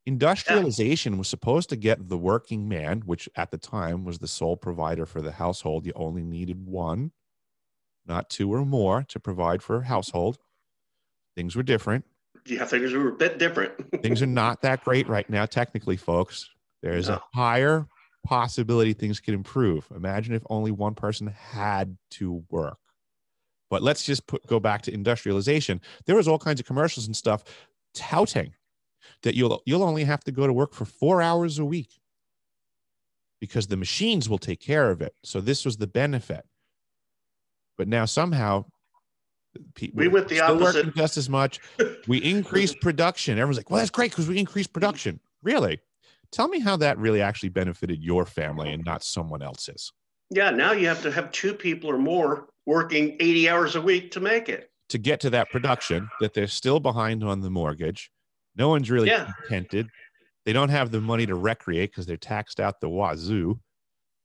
Industrialization was supposed to get the working man, which at the time was the sole provider for the household. You only needed one, not two or more, to provide for a household. Things were different. Yeah, things were a bit different. Things are not that great right now, technically, folks. There's a higher possibility things could improve. Imagine if only one person had to work. But let's just go back to industrialization. There was all kinds of commercials and stuff touting that you'll only have to go to work for 4 hours a week because the machines will take care of it. So this was the benefit. But now somehow we went the opposite. Working just as much. We increased production. Everyone's like, well, that's great because we increased production. Really? Tell me how that really actually benefited your family and not someone else's. Yeah, now you have to have 2 people or more working 80 hours a week to make it. To get to that production, that they're still behind on the mortgage. No one's really contented. They don't have the money to recreate because they're taxed out the wazoo,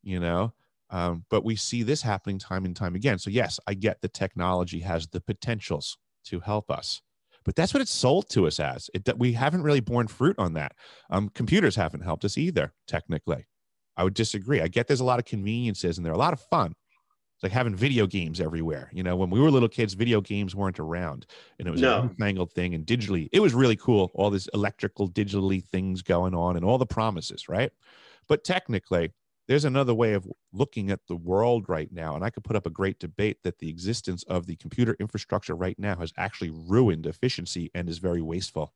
you know. But we see this happening time and time again. So yes, I get the technology has the potentials to help us, but that's what it's sold to us as. We haven't really borne fruit on that. Computers haven't helped us either, technically. I would disagree. I get there's a lot of conveniences and they're a lot of fun. It's like having video games everywhere. You know, when we were little kids, video games weren't around and it was a newfangled thing, and digitally, it was really cool. All these electrical, digitally things going on and all the promises, right? But technically, there's another way of looking at the world right now. And I could put up a great debate that the existence of the computer infrastructure right now has actually ruined efficiency and is very wasteful.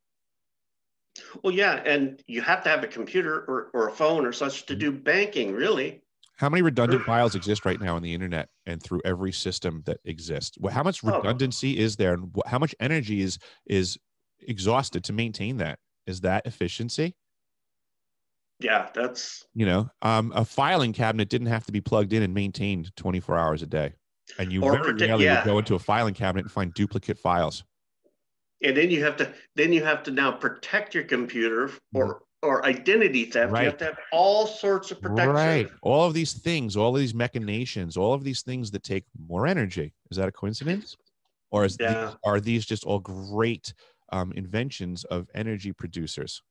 Well, yeah. And you have to have a computer or a phone or such to do banking, really. How many redundant files exist right now on the internet and through every system that exists? Well, how much redundancy is there? And how much energy is exhausted to maintain that? Is that efficiency? Yeah, that's, you know, a filing cabinet didn't have to be plugged in and maintained 24 hours a day. And you very rarely would go into a filing cabinet and find duplicate files. And then you have to now protect your computer or identity theft. Right. You have to have all sorts of protection. Right. All of these things, all of these machinations, all of these things that take more energy. Is that a coincidence? Or are these just all great inventions of energy producers?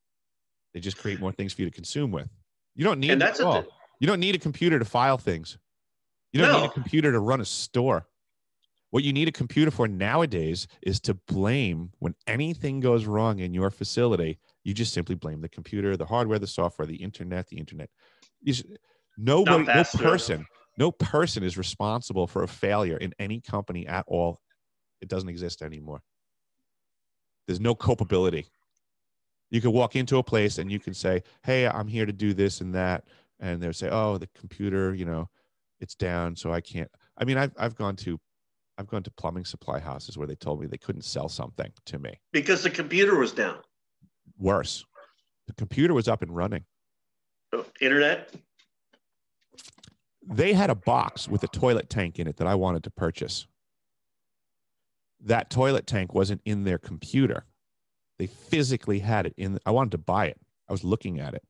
They just create more things for you to consume with. You don't need You don't need a computer to file things. You don't need a computer to run a store. What you need a computer for nowadays is to blame when anything goes wrong in your facility. You just simply blame the computer, the hardware, the software, the internet. No person is responsible for a failure in any company at all. It doesn't exist anymore. There's no culpability. You could walk into a place and you can say, hey, I'm here to do this and that. And they'll say, oh, the computer, you know, it's down, so I can't. I mean, I've gone to plumbing supply houses where they told me they couldn't sell something to me. Because the computer was down. Worse. The computer was up and running. Internet? They had a box with a toilet tank in it that I wanted to purchase. That toilet tank wasn't in their computer. They physically had it in. I wanted to buy it. I was looking at it.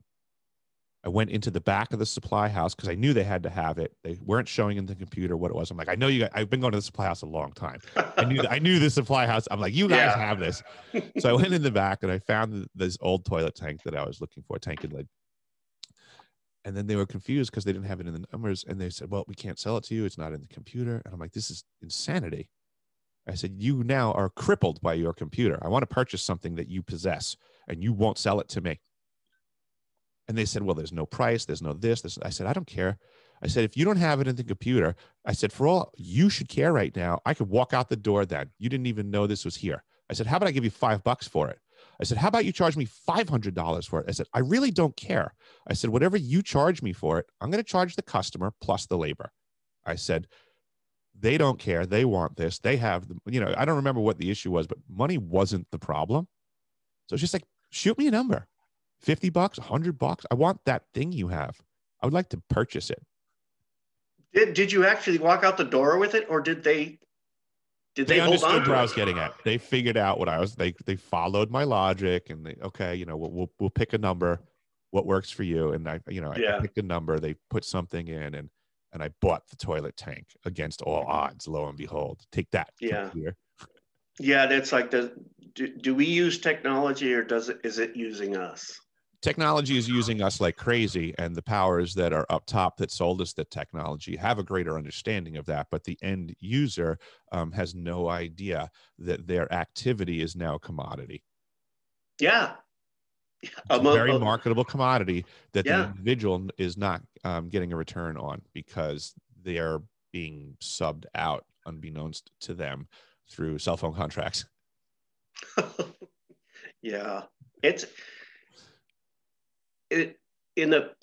I went into the back of the supply house because I knew they had to have it. They weren't showing in the computer what it was. I'm like, I know you guys, I've been going to the supply house a long time. I knew the supply house. I'm like, you guys have this. So I went in the back and I found this old toilet tank that I was looking for, tank and lid. And then they were confused because they didn't have it in the numbers. And they said, well, we can't sell it to you. It's not in the computer. And I'm like, this is insanity. I said, you now are crippled by your computer. I want to purchase something that you possess and you won't sell it to me. And they said, well, there's no price. There's no this. I said, I don't care. I said, if you don't have it in the computer, I said, for all you should care right now, I could walk out the door then. You didn't even know this was here. I said, how about I give you $5 for it? I said, how about you charge me $500 for it? I said, I really don't care. I said, whatever you charge me for it, I'm going to charge the customer plus the labor. I said, they don't care. They want this. They have, I don't remember what the issue was, but money wasn't the problem. So it's just like, shoot me a number, $50, $100. I want that thing you have. I would like to purchase it. Did you actually walk out the door with it, or did they hold on understood to what it? I was getting at. They figured out what I was, they followed my logic, and we'll pick a number, what works for you. And I picked a number, they put something in, and I bought the toilet tank against all odds. Lo and behold, take that. Yeah. Computer. Yeah. That's like, do we use technology, or is it using us? Technology is using us like crazy, and the powers that are up top that sold us the technology have a greater understanding of that. But the end user has no idea that their activity is now a commodity. Yeah. It's a very marketable commodity that the individual is not getting a return on, because they are being subbed out unbeknownst to them through cell phone contracts. Yeah. In the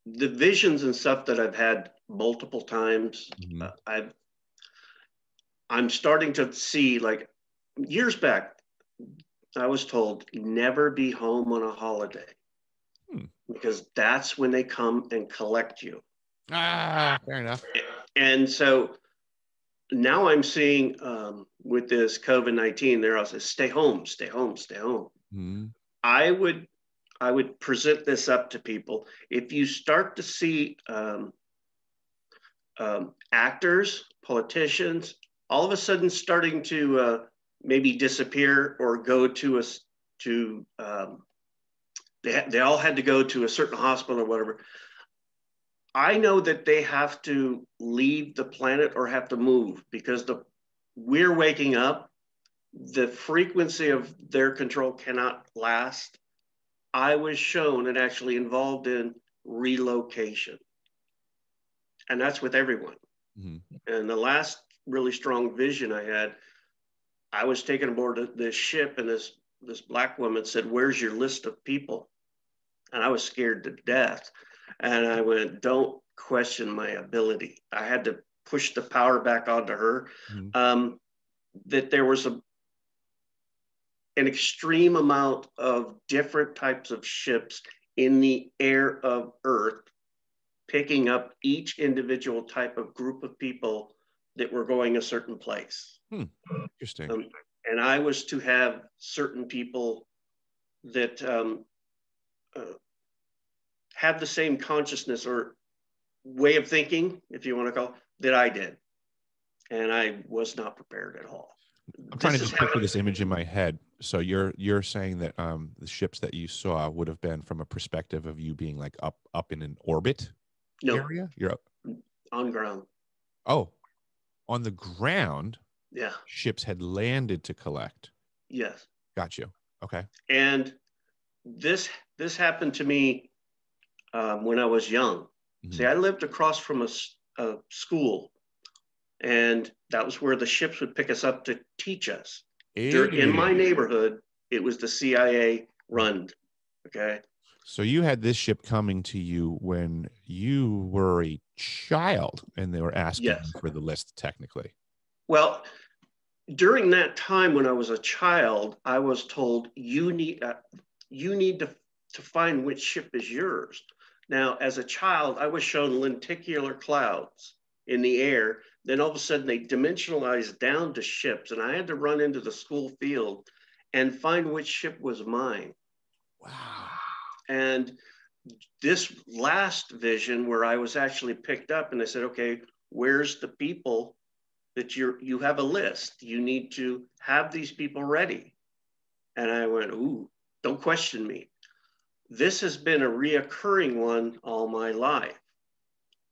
visions and stuff that I've had multiple times, I'm starting to see, like, years back, I was told never be home on a holiday because that's when they come and collect you. Fair enough. And so now I'm seeing with this COVID-19, they're all saying, stay home, stay home, stay home. I would present this up to people. If you start to see actors, politicians, all of a sudden starting to maybe disappear or go to they all had to go to a certain hospital or whatever, I know that they have to leave the planet or have to move, because we're waking up. The frequency of their control cannot last. I was shown and actually involved in relocation. And that's with everyone. And the last really strong vision I had, I was taken aboard this ship, and this black woman said, where's your list of people? And I was scared to death. And I went, don't question my ability. I had to push the power back onto her. That there was an extreme amount of different types of ships in the air of Earth, picking up each individual type of group of people that were going a certain place. Interesting. And I was to have certain people that have the same consciousness or way of thinking, if you want to call it, that I did. And I was not prepared at all. I'm trying to just picture this image in my head. So you're saying that the ships that you saw would have been from a perspective of you being like up in an orbit area? You're up on ground. Oh, on the ground? Yeah. Ships had landed to collect. Yes. Got you. Okay. And this happened to me when I was young. See, I lived across from a school, and that was where the ships would pick us up to teach us. In my neighborhood, it was the CIA run. Okay. So you had this ship coming to you when you were a child, and they were asking for the list technically. Well, during that time when I was a child, I was told you need to find which ship is yours. Now, as a child, I was shown lenticular clouds in the air. Then all of a sudden they dimensionalized down to ships, and I had to run into the school field and find which ship was mine. Wow. And this last vision where I was actually picked up, and they said, okay, where's the people that you have a list? You need to have these people ready. And I went, ooh, don't question me. This has been a reoccurring one all my life.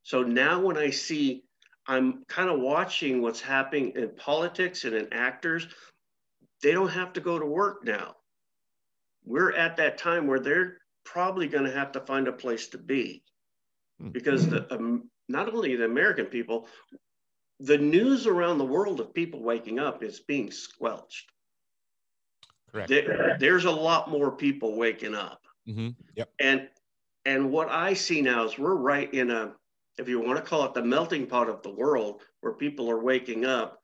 So now when I see, I'm kind of watching what's happening in politics and in actors. They don't have to go to work now. We're at that time where they're probably going to have to find a place to be. because not only the American people, the news around the world of people waking up is being squelched. Correct. There's a lot more people waking up. Yep. And what I see now is we're right in if you want to call it the melting pot of the world, where people are waking up.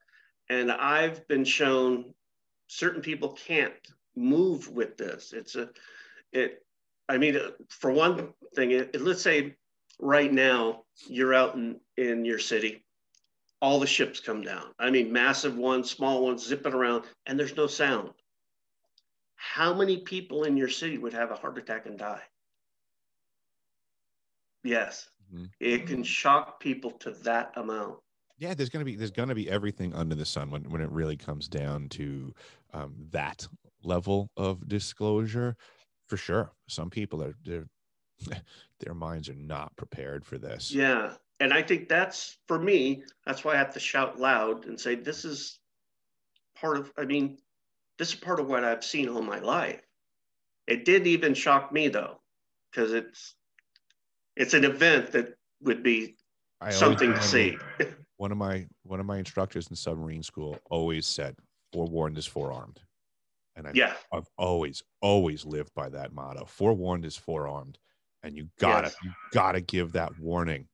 And I've been shown certain people can't move with this. For one thing, let's say right now you're out in your city, all the ships come down. I mean, massive ones, small ones, zipping around, and there's no sound. How many people in your city would have a heart attack and die? Yes, it can shock people to that amount. Yeah, there's gonna be everything under the sun when it really comes down to that level of disclosure. For sure, some people their minds are not prepared for this. Yeah, and I think that's, for me, that's why I have to shout loud and say, this is part of what I've seen all my life. It didn't even shock me though, because it's an event that would be something to see. One of my instructors in submarine school always said, "Forewarned is forearmed," and I've always lived by that motto. Forewarned is forearmed, and you gotta give that warning.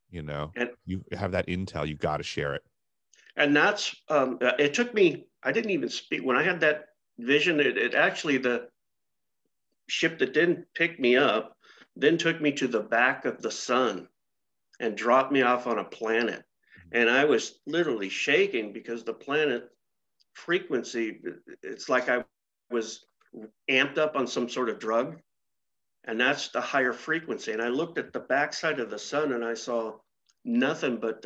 You know, and you have that intel, you got to share it. And that's it took me. I didn't even speak when I had that vision. It actually, the ship that didn't pick me up then took me to the back of the sun and dropped me off on a planet. And I was literally shaking because the planet frequency, it's like I was amped up on some sort of drug. And that's the higher frequency. And I looked at the backside of the sun and I saw nothing but,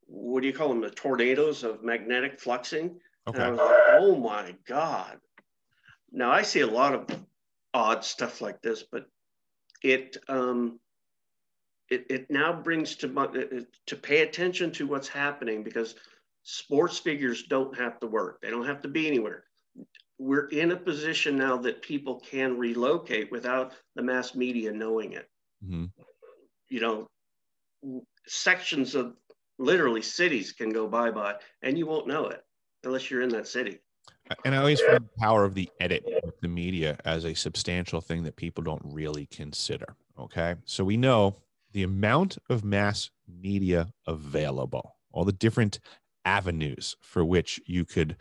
what do you call them? The tornadoes of magnetic fluxing. Okay. And I was like, oh my God. Now I see a lot of odd stuff like this, but it now brings to pay attention to what's happening, because sports figures don't have to work. They don't have to be anywhere. We're in a position now that people can relocate without the mass media knowing it. You know, sections of literally cities can go bye-bye and you won't know it unless you're in that city. And I always find the power of the edit of the media as a substantial thing that people don't really consider. Okay. So we know the amount of mass media available, all the different avenues for which you could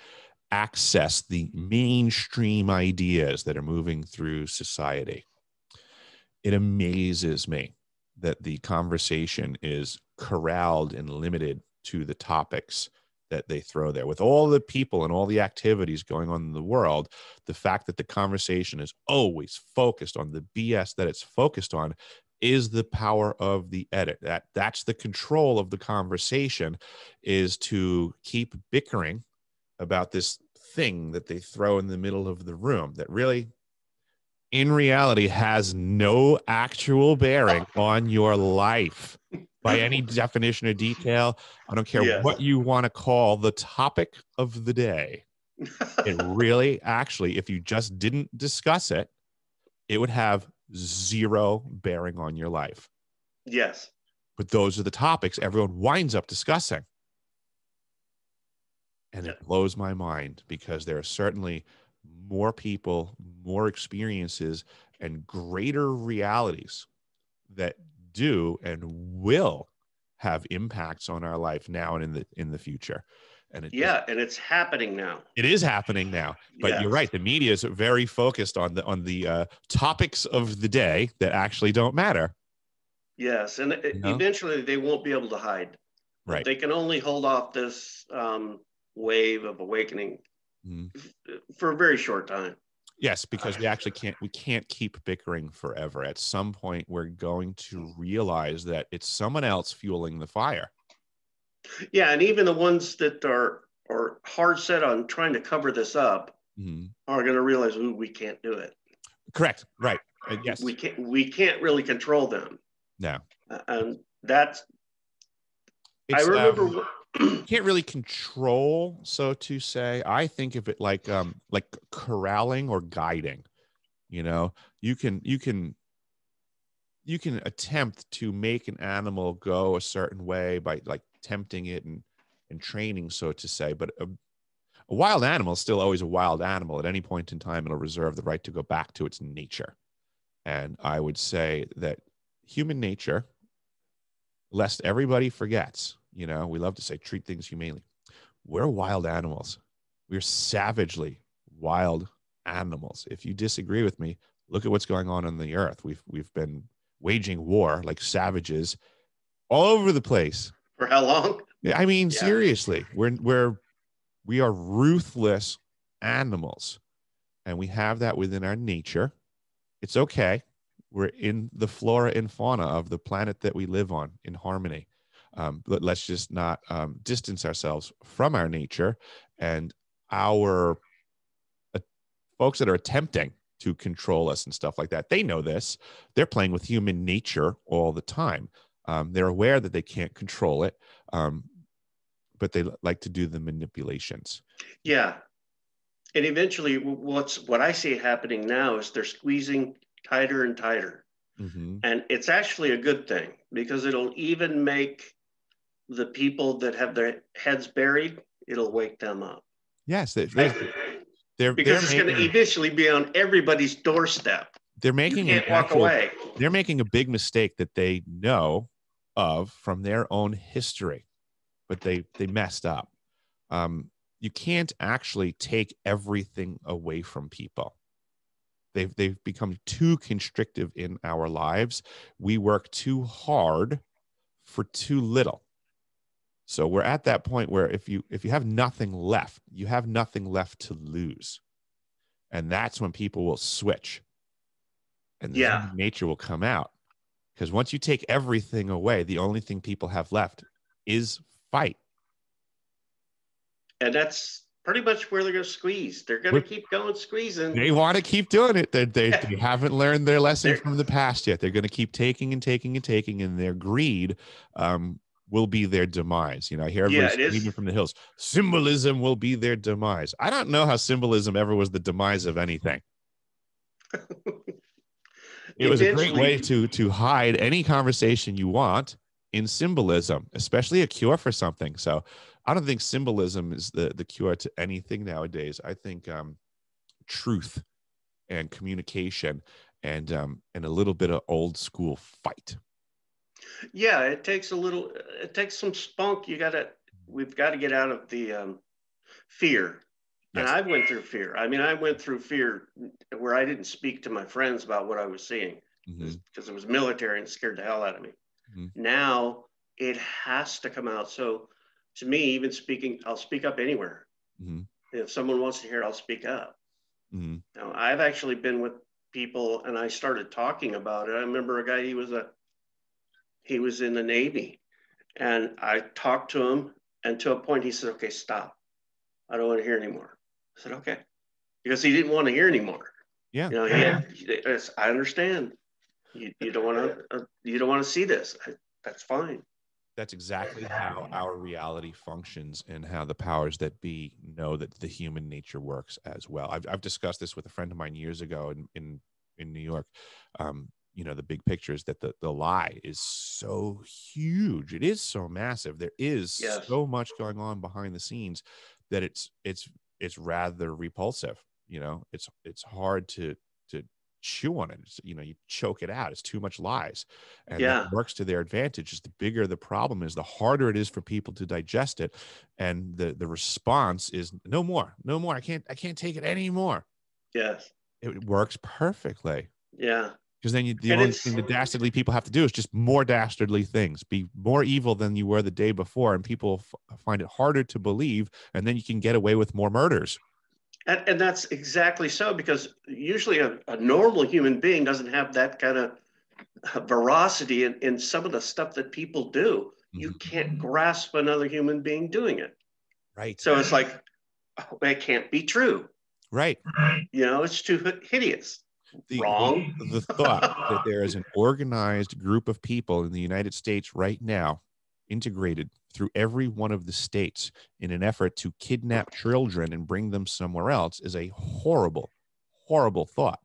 access the mainstream ideas that are moving through society. It amazes me that the conversation is corralled and limited to the topics that they throw there. With all the people and all the activities going on in the world, the fact that the conversation is always focused on the BS that it's focused on is the power of the edit. That's the control of the conversation, is to keep bickering about this thing that they throw in the middle of the room that really, in reality, has no actual bearing on your life by any definition or detail. I don't care what you want to call the topic of the day. It really, actually, if you just didn't discuss it, it would have zero bearing on your life. Yes. But those are the topics everyone winds up discussing. And it blows my mind, because there are certainly more people, more experiences, and greater realities that do and will have impacts on our life now and in the future. And and it's happening now. It is happening now. But you're right. The media is very focused on the topics of the day that actually don't matter. Yes, and eventually they won't be able to hide. Right. They can only hold off this wave of awakening for a very short time. Yes, because we can't keep bickering forever. At some point, we're going to realize that it's someone else fueling the fire. Yeah, and even the ones that are hard set on trying to cover this up are going to realize, we can't do it. Correct. Right. Yes. We can't really control them. No. And that's. I remember. Can't really control, so to say. I think of it like corralling or guiding. You know, you can you can attempt to make an animal go a certain way by like tempting it and training, so to say. But a wild animal is still always a wild animal. At any point in time, it'll reserve the right to go back to its nature. And I would say that human nature, lest everybody forgets, you know, we love to say treat things humanely. We're wild animals. We're savagely wild animals. If you disagree with me, look at what's going on the earth. We've been waging war like savages all over the place. For how long? I mean, seriously, we are ruthless animals, and we have that within our nature. It's okay. We're in the flora and fauna of the planet that we live on in harmony. But let's just not distance ourselves from our nature and our folks that are attempting to control us and stuff like that. They know this. They're playing with human nature all the time. They're aware that they can't control it, but they like to do the manipulations. Yeah. And eventually what I see happening now is they're squeezing tighter and tighter. Mm-hmm. And it's actually a good thing, because it'll even make the people that have their heads buried, it'll wake them up. Yes. Because it's going to eventually be on everybody's doorstep. They're making you can't walk away. They're making a big mistake that they know of from their own history, but they messed up. You can't actually take everything away from people. They've become too constrictive in our lives. We work too hard for too little. So we're at that point where if you have nothing left, you have nothing left to lose. And that's when people will switch. And human nature will come out. Because once you take everything away, the only thing people have left is fight. And that's pretty much where they're going to squeeze. They're going to keep going squeezing. They want to keep doing it. They haven't learned their lesson from the past yet. They're going to keep taking and taking and taking, and their greed will be their demise. You know, I hear everybody screaming from the hills, symbolism will be their demise. I don't know how symbolism ever was the demise of anything. It was a great way to hide any conversation you want in symbolism, especially a cure for something. So I don't think symbolism is the cure to anything nowadays. I think truth and communication and a little bit of old school fight. Yeah, it takes some spunk. We've got to get out of the fear. Yes. And I went through fear. I mean, I went through fear where I didn't speak to my friends about what I was seeing, because it was military and scared the hell out of me. Mm-hmm. Now it has to come out. So to me, even speaking, I'll speak up anywhere. Mm-hmm. If someone wants to hear it, I'll speak up. Mm-hmm. Now, I've actually been with people and I started talking about it. I remember a guy, he was in the Navy, and I talked to him, and to a point he said, okay, stop. I don't want to hear anymore. I said, okay. Because he didn't want to hear anymore. Yeah. You know, I understand. You don't want to see this. That's fine. That's exactly how our reality functions, and how the powers that be know that the human nature works as well. I've discussed this with a friend of mine years ago in New York. You know, the big picture is that the lie is so huge. It is so massive. There is so much going on behind the scenes that it's rather repulsive. You know, it's hard to chew on it. You know, you choke it out. It's too much lies, and that works to their advantage. Just the bigger the problem is, the harder it is for people to digest it, and the response is no more. I can't take it anymore. Yes, it works perfectly. Yeah, because then the only thing the dastardly people have to do is just more dastardly things, be more evil than you were the day before, and people find it harder to believe, and then you can get away with more murders. And that's exactly so, because usually a normal human being doesn't have that kind of veracity in some of the stuff that people do. Mm-hmm. You can't grasp another human being doing it. Right. So it's like, oh, it can't be true. Right. You know, it's too hideous. Wrong. The thought that there is an organized group of people in the United States right now, integrated through every one of the states in an effort to kidnap children and bring them somewhere else, is a horrible, horrible thought.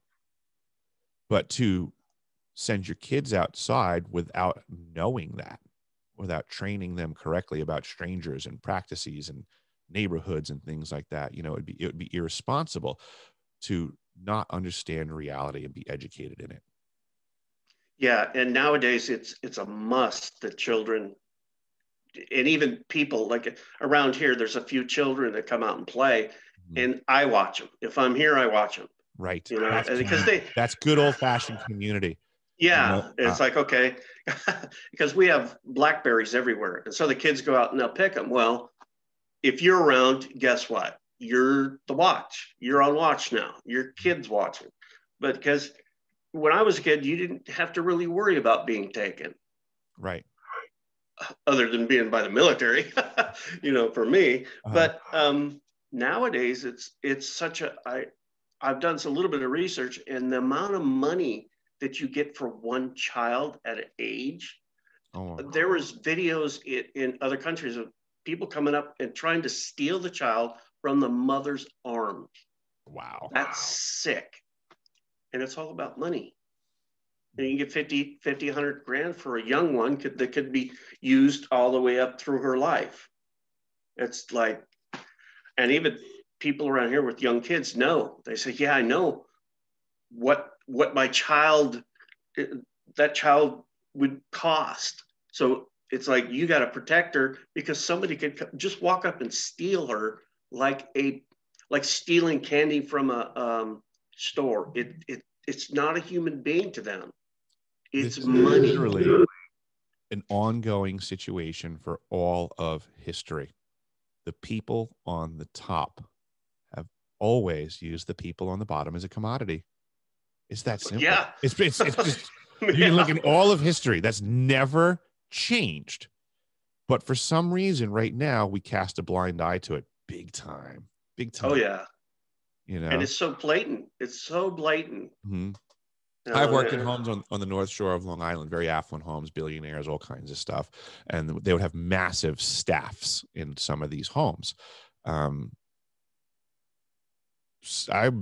But to send your kids outside without knowing that, without training them correctly about strangers and practices and neighborhoods and things like that. You know, it would be irresponsible to not understand reality and be educated in it. Yeah, and nowadays it's a must that children, and even people like around here, there's a few children that come out and play, and I watch them. If I'm here, I watch them. Right. You know, because that's good old fashioned community. Yeah, you know, it's like, okay, because we have blackberries everywhere, and so the kids go out and they'll pick them. Well, if you're around, guess what? You're the watch. You're on watch now. Your kid's watching, but because when I was a kid, you didn't have to really worry about being taken. Right. Other than being by the military, you know, for me. But nowadays it's such a, I've done a little bit of research, and the amount of money that you get for one child at an age. There was videos in other countries of people coming up and trying to steal the child from the mother's arms. Wow. That's sick. And it's all about money. And you can get 50, 100 grand for a young one that could be used all the way up through her life. It's like, and even people around here with young kids know, they say, yeah, I know what my child, that child would cost. So it's like, you got to protect her, because somebody could just walk up and steal her like stealing candy from a store. It's not a human being to them. It's money. Literally an ongoing situation for all of history. The people on the top have always used the people on the bottom as a commodity. It's that simple. Yeah. It's just, you can look in all of history. That's never changed. But for some reason right now, we cast a blind eye to it. Big time. Oh yeah. You know, and it's so blatant. It's so blatant. Mm-hmm. I've worked in homes on the North Shore of Long Island, very affluent homes, billionaires, all kinds of stuff. And they would have massive staffs in some of these homes. I'm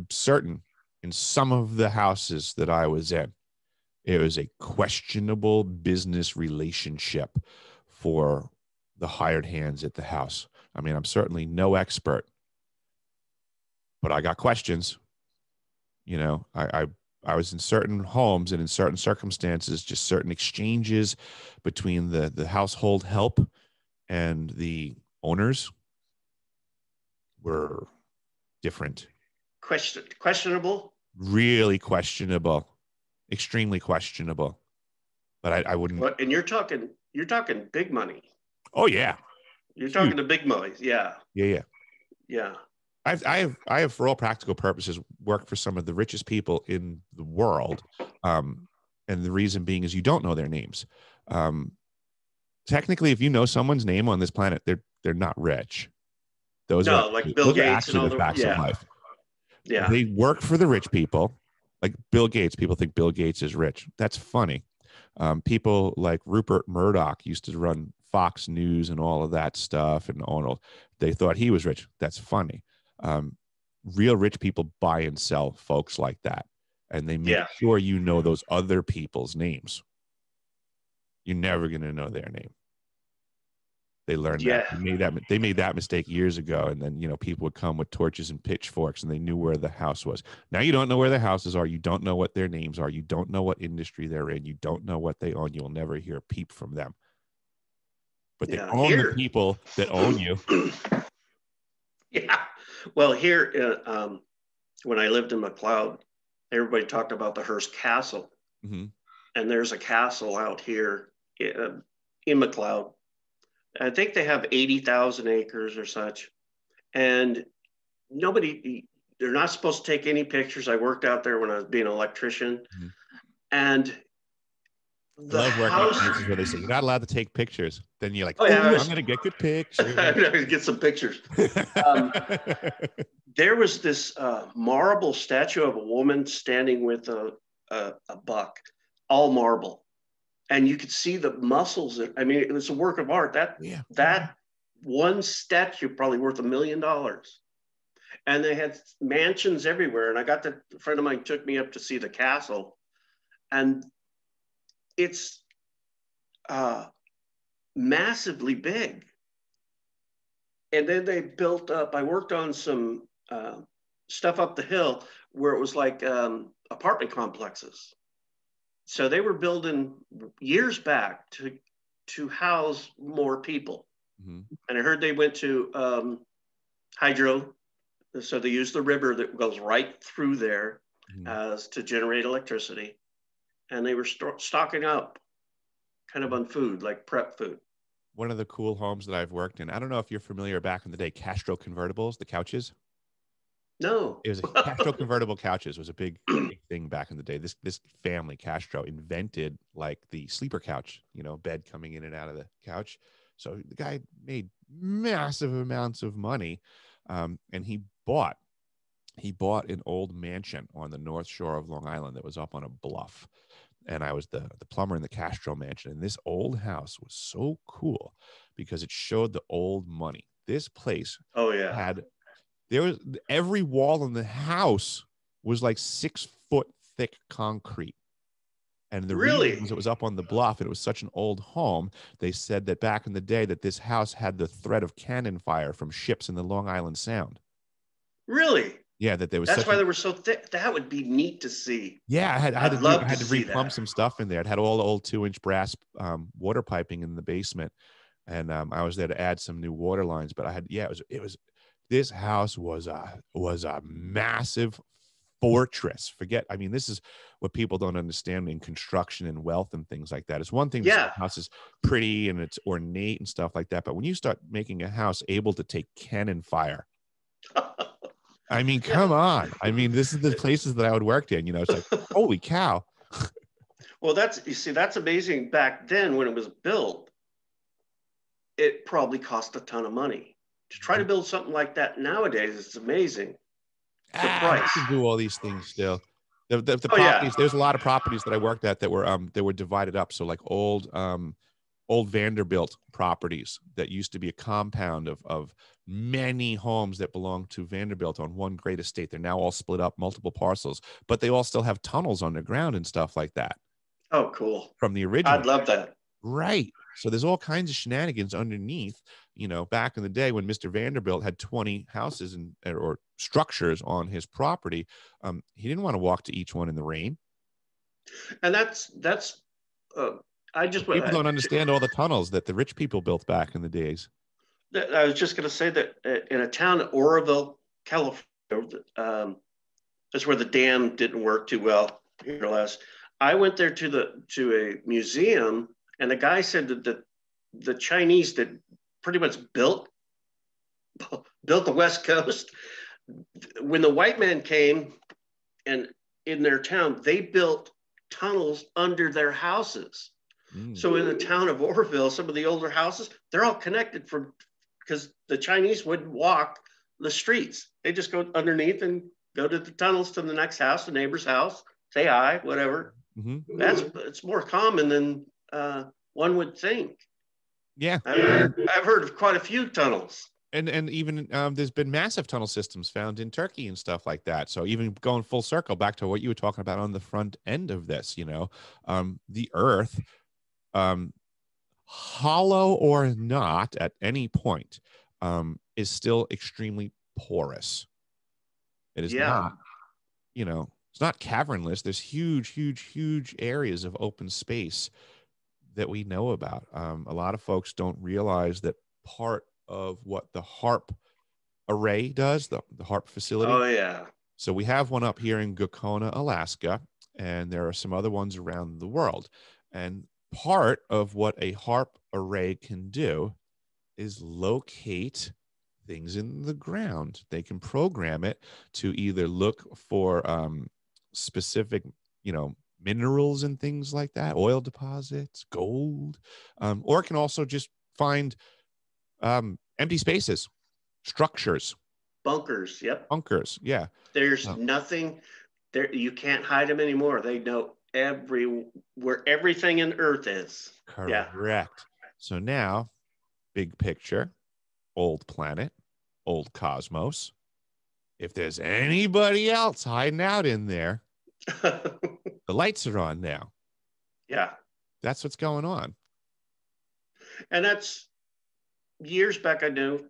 certain in some of the houses that I was in, it was a questionable business relationship for the hired hands at the house. I mean, I'm certainly no expert, but I got questions. You know, I was in certain homes and in certain circumstances, just certain exchanges between the household help and the owners were different. Questionable? Really questionable. Extremely questionable. But I wouldn't. Well, and you're talking big money. Oh yeah. You're talking to big money. Yeah. Yeah. Yeah. I have, for all practical purposes, worked for some of the richest people in the world. And the reason being is you don't know their names. Technically, if you know someone's name on this planet, they're not rich. Those are like Bill Gates actually the facts of life. Yeah. They work for the rich people. Like Bill Gates, people think Bill Gates is rich. That's funny. People like Rupert Murdoch used to run Fox News and all of that stuff, and they thought he was rich. That's funny. Real rich people buy and sell folks like that, and they make sure you know those other people's names. You're never going to know their name. They learned that. They made that mistake years ago, and then people would come with torches and pitchforks, and they knew where the house was. Now you don't know where their houses are. You don't know what their names are. You don't know what industry they're in. You don't know what they own. You'll never hear a peep from them. But they own the people that own you. Yeah. Well, here, when I lived in McLeod, everybody talked about the Hearst Castle. Mm-hmm. And there's a castle out here in McLeod. I think they have 80,000 acres or such. And they're not supposed to take any pictures. I worked out there when I was being an electrician. Mm-hmm. And I love working at places where they say you're not allowed to take pictures. Then you're like, I'm going to get good pictures. I'm going to get some pictures. There was this marble statue of a woman standing with a buck, all marble. And you could see the muscles. I mean, it was a work of art. That one statue probably worth $1 million. And they had mansions everywhere. And a friend of mine took me up to see the castle. And it's massively big. And then they built up, I worked on some stuff up the hill where it was like apartment complexes. So they were building years back to house more people. Mm-hmm. And I heard they went to hydro. So they used the river that goes right through there as to generate electricity. And they were stocking up kind of on food, like prep food. One of the cool homes that I've worked in, I don't know if you're familiar back in the day, Castro convertibles, the couches. No. It was a Castro convertible couches was a big thing back in the day. This family, Castro, invented like the sleeper couch, you know, bed coming in and out of the couch. So the guy made massive amounts of money, and he bought an old mansion on the North Shore of Long Island that was up on a bluff. And I was the plumber in the Castro mansion. And this old house was so cool because it showed the old money. This place there was every wall in the house was like 6 foot thick concrete. And the reason was it was up on the bluff and it was such an old home. They said that back in the day that this house had the threat of cannon fire from ships in the Long Island Sound. Really? Yeah, that there was. That's why they were so thick. That would be neat to see. Yeah, I had to re-plumb some stuff in there. It had all the old 2-inch brass water piping in the basement, and I was there to add some new water lines. But it was. This house was a massive fortress. I mean, this is what people don't understand in construction and wealth and things like that. It's one thing to say the house is pretty and it's ornate and stuff like that, but when you start making a house able to take cannon fire. I mean, come on. I mean, this is the places that I would work in, you know, it's like, holy cow. Well, that's amazing. Back then when it was built, it probably cost a ton of money. To try to build something like that nowadays, it's amazing. The price. You can do all these things still. The properties, there's a lot of properties that I worked at that were divided up. So like old Vanderbilt properties that used to be a compound of many homes that belonged to Vanderbilt on one great estate. They're now all split up, multiple parcels, but they all still have tunnels underground and stuff like that. Oh, cool. From the original. I'd love that. Right. So there's all kinds of shenanigans underneath, you know, back in the day when Mr. Vanderbilt had 20 houses or structures on his property. He didn't want to walk to each one in the rain. And people don't understand all the tunnels that the rich people built back in the days. I was just going to say that in a town, Oroville, California, that's where the dam didn't work too well here last. I went there to a museum, and the guy said that the Chinese that pretty much built the West Coast, when the white man came and in their town, they built tunnels under their houses. So in the town of Oroville, some of the older houses, they're all connected because the Chinese wouldn't walk the streets. They just go underneath and go to the tunnels to the next house, the neighbor's house, say hi, whatever. Mm-hmm. It's more common than one would think. Yeah. I've heard of quite a few tunnels. And even there's been massive tunnel systems found in Turkey and stuff like that. So even going full circle back to what you were talking about on the front end of this, you know, the earth, hollow or not at any point, is still extremely porous. It is not, you know, it's not cavernless. There's huge areas of open space that we know about. A lot of folks don't realize that part of what the HARP array does, the HARP facility. Oh, yeah. So we have one up here in Gakona, Alaska, and there are some other ones around the world. And part of what a HARP array can do is locate things in the ground. They can program it to either look for specific, you know, minerals and things like that, oil deposits, gold, or it can also just find empty spaces, structures, bunkers. Yep. Bunkers. Yeah. There's nothing there. You can't hide them anymore. They know where everything in Earth is. Correct. Yeah. So now, big picture, old planet, old cosmos. If there's anybody else hiding out in there, the lights are on now. Yeah. That's what's going on. And that's years back. I knew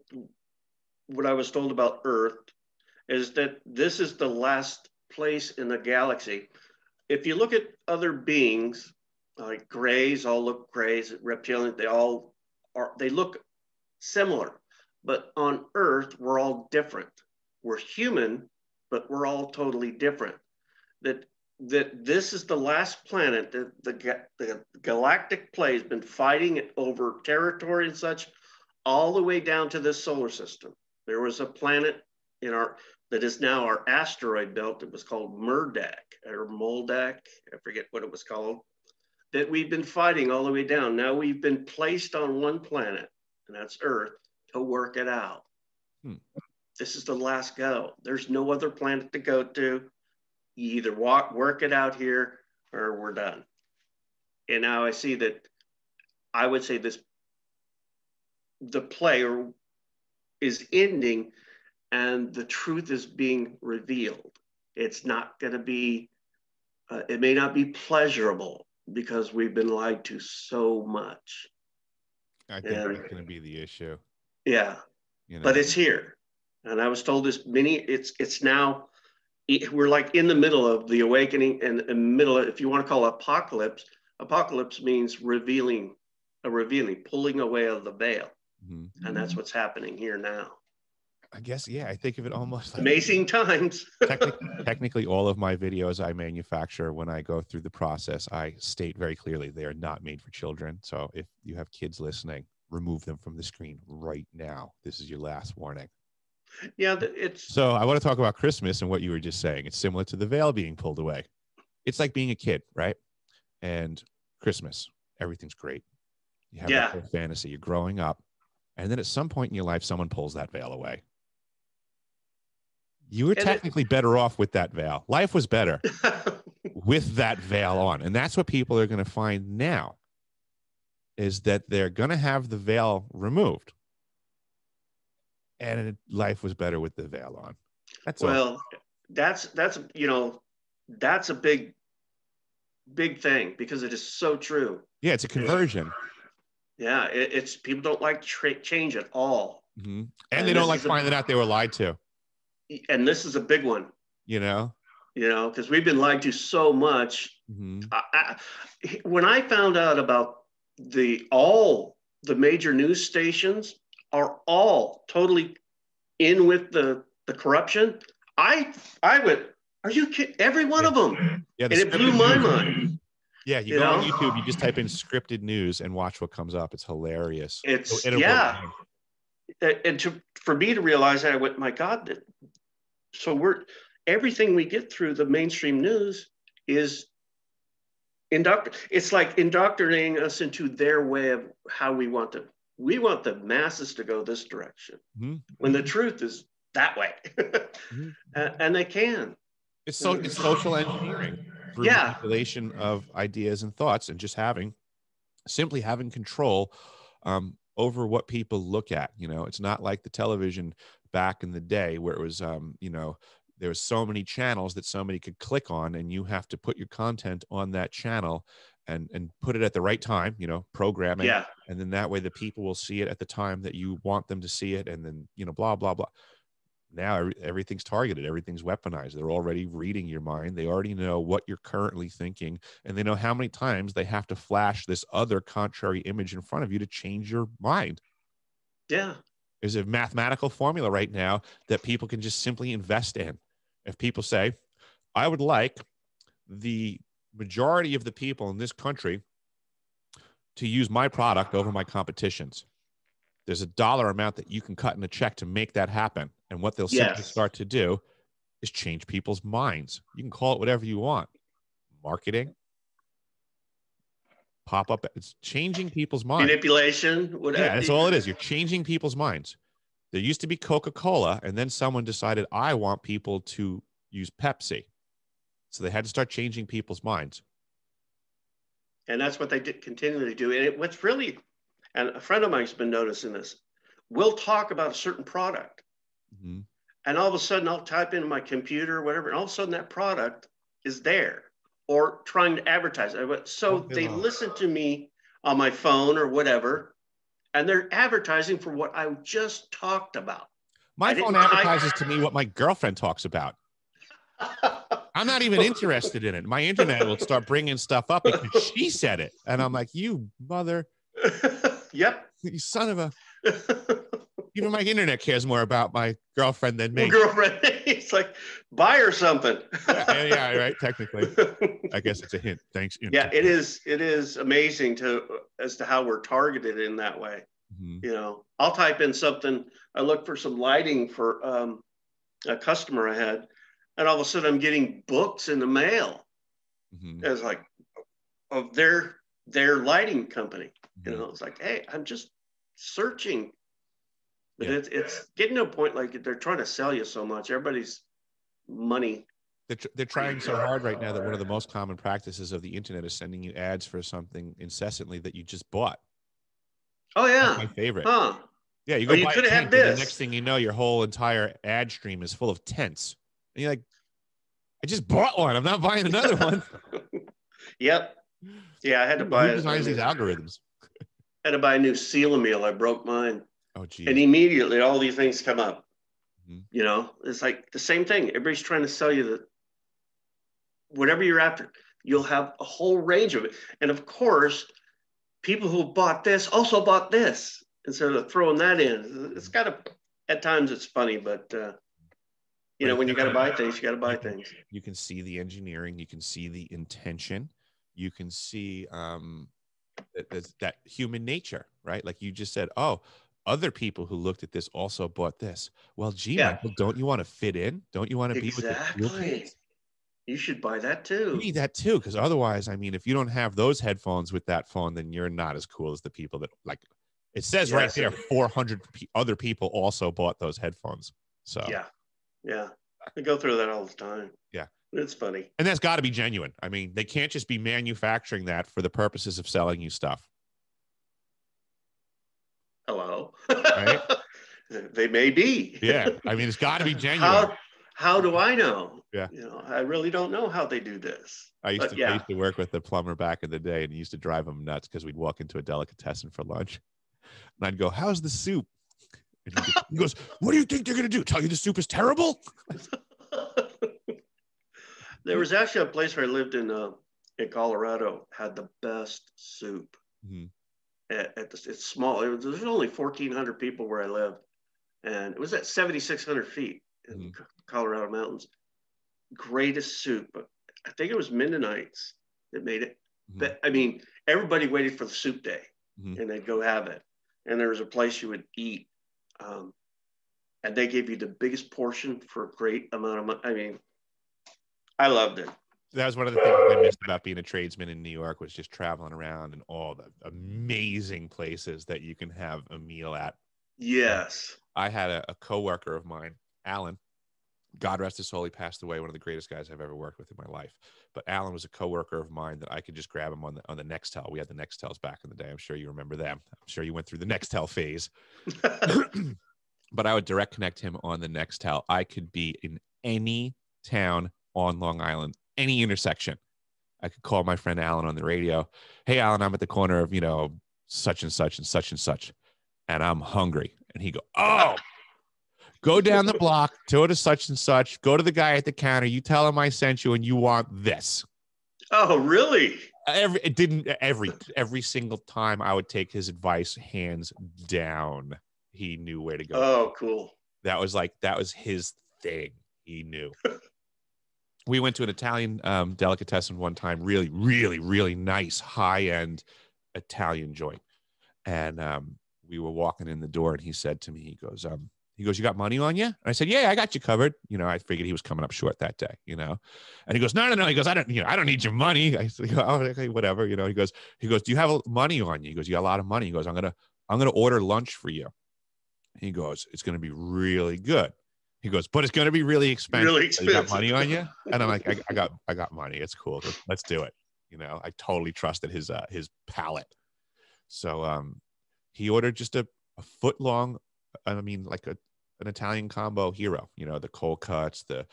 what I was told about Earth is that this is the last place in the galaxy. If you look at other beings, like grays, all look grays, reptilian, they look similar. But on Earth, we're all different. We're human, but we're all totally different. That this is the last planet that the galactic play has been fighting over territory and such, all the way down to this solar system. There was a planet that is now our asteroid belt. It was called Murdak or Moldak. I forget what it was called. That we've been fighting all the way down. Now we've been placed on one planet, and that's Earth, to work it out. This is the last go. There's no other planet to go to. You either work it out here or we're done. And now I see that I would say the play is ending and the truth is being revealed. It's not going to be, it may not be pleasurable because we've been lied to so much. I think that's going to be the issue. Yeah, but it's here. And I was told it's now, we're like in the middle of the awakening and middle of, if you want to call it apocalypse means pulling away of the veil. And that's what's happening here now. I guess, yeah, I think of it almost like amazing times. Technically, all of my videos I manufacture, when I go through the process, I state very clearly they are not made for children. So if you have kids listening, remove them from the screen right now. This is your last warning. Yeah, so I want to talk about Christmas and what you were just saying. It's similar to the veil being pulled away. It's like being a kid, right? And Christmas, everything's great. You have that whole fantasy. You're growing up. And then at some point in your life, someone pulls that veil away. You were technically better off with that veil. Life was better with that veil on. And that's what people are going to find now, is that they're going to have the veil removed. And life was better with the veil on. That's all. That's a big thing, because it is so true. Yeah, it's a conversion. Yeah, it's people don't like change at all. Mm-hmm. And they don't like finding out they were lied to. And this is a big one. Because we've been lied to so much. Mm-hmm. When I found out about all the major news stations are all totally in with the corruption, I went, are you kidding? Every one of them. Yeah, and it blew my mind. Yeah, you go on YouTube, you just type in scripted news and watch what comes up. It's hilarious. For me to realize that, I went, my God, everything we get through the mainstream news is it's like indoctrinating us into their way of how we want the masses to go this direction, when the truth is that way. And they can. It's social engineering through manipulation of ideas and thoughts, and just simply having control over what people look at. It's not like the television back in the day where it was, there was so many channels that somebody could click on, and you have to put your content on that channel and put it at the right time, programming. Yeah. And then that way the people will see it at the time that you want them to see it. And then, blah, blah, blah. Now everything's targeted. Everything's weaponized. They're already reading your mind. They already know what you're currently thinking. And they know how many times they have to flash this other contrary image in front of you to change your mind. Yeah. There's a mathematical formula right now that people can just simply invest in. If people say, I would like the majority of the people in this country to use my product over my competition's, there's a dollar amount that you can cut in a check to make that happen. And what they'll simply start to do is change people's minds. You can call it whatever you want. Marketing, pop-up, it's changing people's minds. Manipulation, whatever. Yeah, that's all it is. You're changing people's minds. There used to be Coca-Cola, and then someone decided, I want people to use Pepsi. So they had to start changing people's minds. And that's what they continually do. And and a friend of mine's been noticing this. We'll talk about a certain product. Mm-hmm. And all of a sudden I'll type in my computer or whatever, and all of a sudden that product is there. or trying to advertise. So they listen to me on my phone or whatever, and they're advertising for what I just talked about. My phone advertises to me what my girlfriend talks about. I'm not even interested in it. My internet will start bringing stuff up because she said it. And I'm like, you mother. Yep. You son of a. Even my internet cares more about my girlfriend than me. Well, girlfriend. It's like, buy her something. Yeah, right. Technically. I guess it's a hint. Thanks. Yeah, it is. It is amazing as to how we're targeted in that way. Mm-hmm. You know, I'll type in something. I look for some lighting for a customer I had, and all of a sudden I'm getting books in the mail. Mm-hmm. It's like of their lighting company. Mm-hmm. You know, it's like, hey, I'm just searching. But it's getting to a point like they're trying to sell you so much. Everybody's money. They're trying so hard right now that one of the most common practices of the internet is sending you ads for something incessantly that you just bought. Oh yeah, that's my favorite. Huh? Yeah, you buy a tent, and the next thing you know, your whole entire ad stream is full of tents, and you're like, "I just bought one. I'm not buying another one." Yep. Yeah, I had to buy. Who designs these algorithms? I had to buy a new seal meal. I broke mine. Oh, geez. And immediately all these things come up. Mm-hmm. You know, it's like the same thing. Everybody's trying to sell you that whatever you're after, you'll have a whole range of it. And of course, people who bought this also bought this. Instead of throwing that in, it's kind of, at times it's funny, but you know, when you got to buy things, you got to buy things. You can see the engineering, you can see the intention, you can see that human nature, right? Like you just said, oh, other people who looked at this also bought this. Well, gee, Michael, don't you want to fit in? Don't you want to be with the cool kids? You should buy that too. You need that too, because otherwise, I mean, if you don't have those headphones with that phone, then you're not as cool as the people that like. It says right there, 400 other people also bought those headphones. So yeah, I go through that all the time. Yeah, it's funny, and that's got to be genuine. I mean, they can't just be manufacturing that for the purposes of selling you stuff. Hello, right? They may be. Yeah, I mean, it's got to be genuine. How do I know? Yeah, you know, I really don't know how they do this. I used to work with a plumber back in the day, and he used to drive him nuts because we'd walk into a delicatessen for lunch. And I'd go, how's the soup? And he goes, what do you think they're going to do? Tell you the soup is terrible? There was actually a place where I lived in Colorado, had the best soup. Mm-hmm. It's small. There's only 1,400 people where I lived. And it was at 7,600 feet in Colorado mountains. Greatest soup. I think it was Mennonites that made it. Mm-hmm. But I mean, everybody waited for the soup day, and they'd go have it. And there was a place you would eat, and they gave you the biggest portion for a great amount of money. I mean, I loved it. That was one of the things I missed about being a tradesman in New York, was just traveling around and all the amazing places that you can have a meal at. Yes. I had a coworker of mine, Alan. God rest his soul, he passed away, one of the greatest guys I've ever worked with in my life. But Alan was a coworker of mine that I could just grab him on the Nextel. We had the Nextels back in the day. I'm sure you remember them. I'm sure you went through the Nextel phase. But I would direct connect him on the Nextel. I could be in any town on Long Island, any intersection. I could call my friend Alan on the radio. Hey, Alan, I'm at the corner of, such and such and such and such, and I'm hungry. And he'd go, oh, go down the block, go to such and such, go to the guy at the counter. You tell him I sent you and you want this. Oh, really? Every single time I would take his advice, hands down. He knew where to go. Oh, cool. That was his thing. He knew. We went to an Italian delicatessen one time, really, really, really nice, high-end Italian joint. And we were walking in the door, and he said to me, he goes, you got money on you? And I said, yeah, I got you covered. I figured he was coming up short that day, And he goes, no. He goes, I don't need your money. I said, oh, okay, whatever. He goes, do you have money on you? He goes, you got a lot of money. He goes, I'm going to order lunch for you. He goes, it's going to be really good. He goes, but it's going to be really expensive. Really expensive. You got money on you? And I'm like, I got money. It's cool. Let's do it. I totally trusted his palate. So he ordered just a foot long, like an Italian combo hero, the cold cuts, the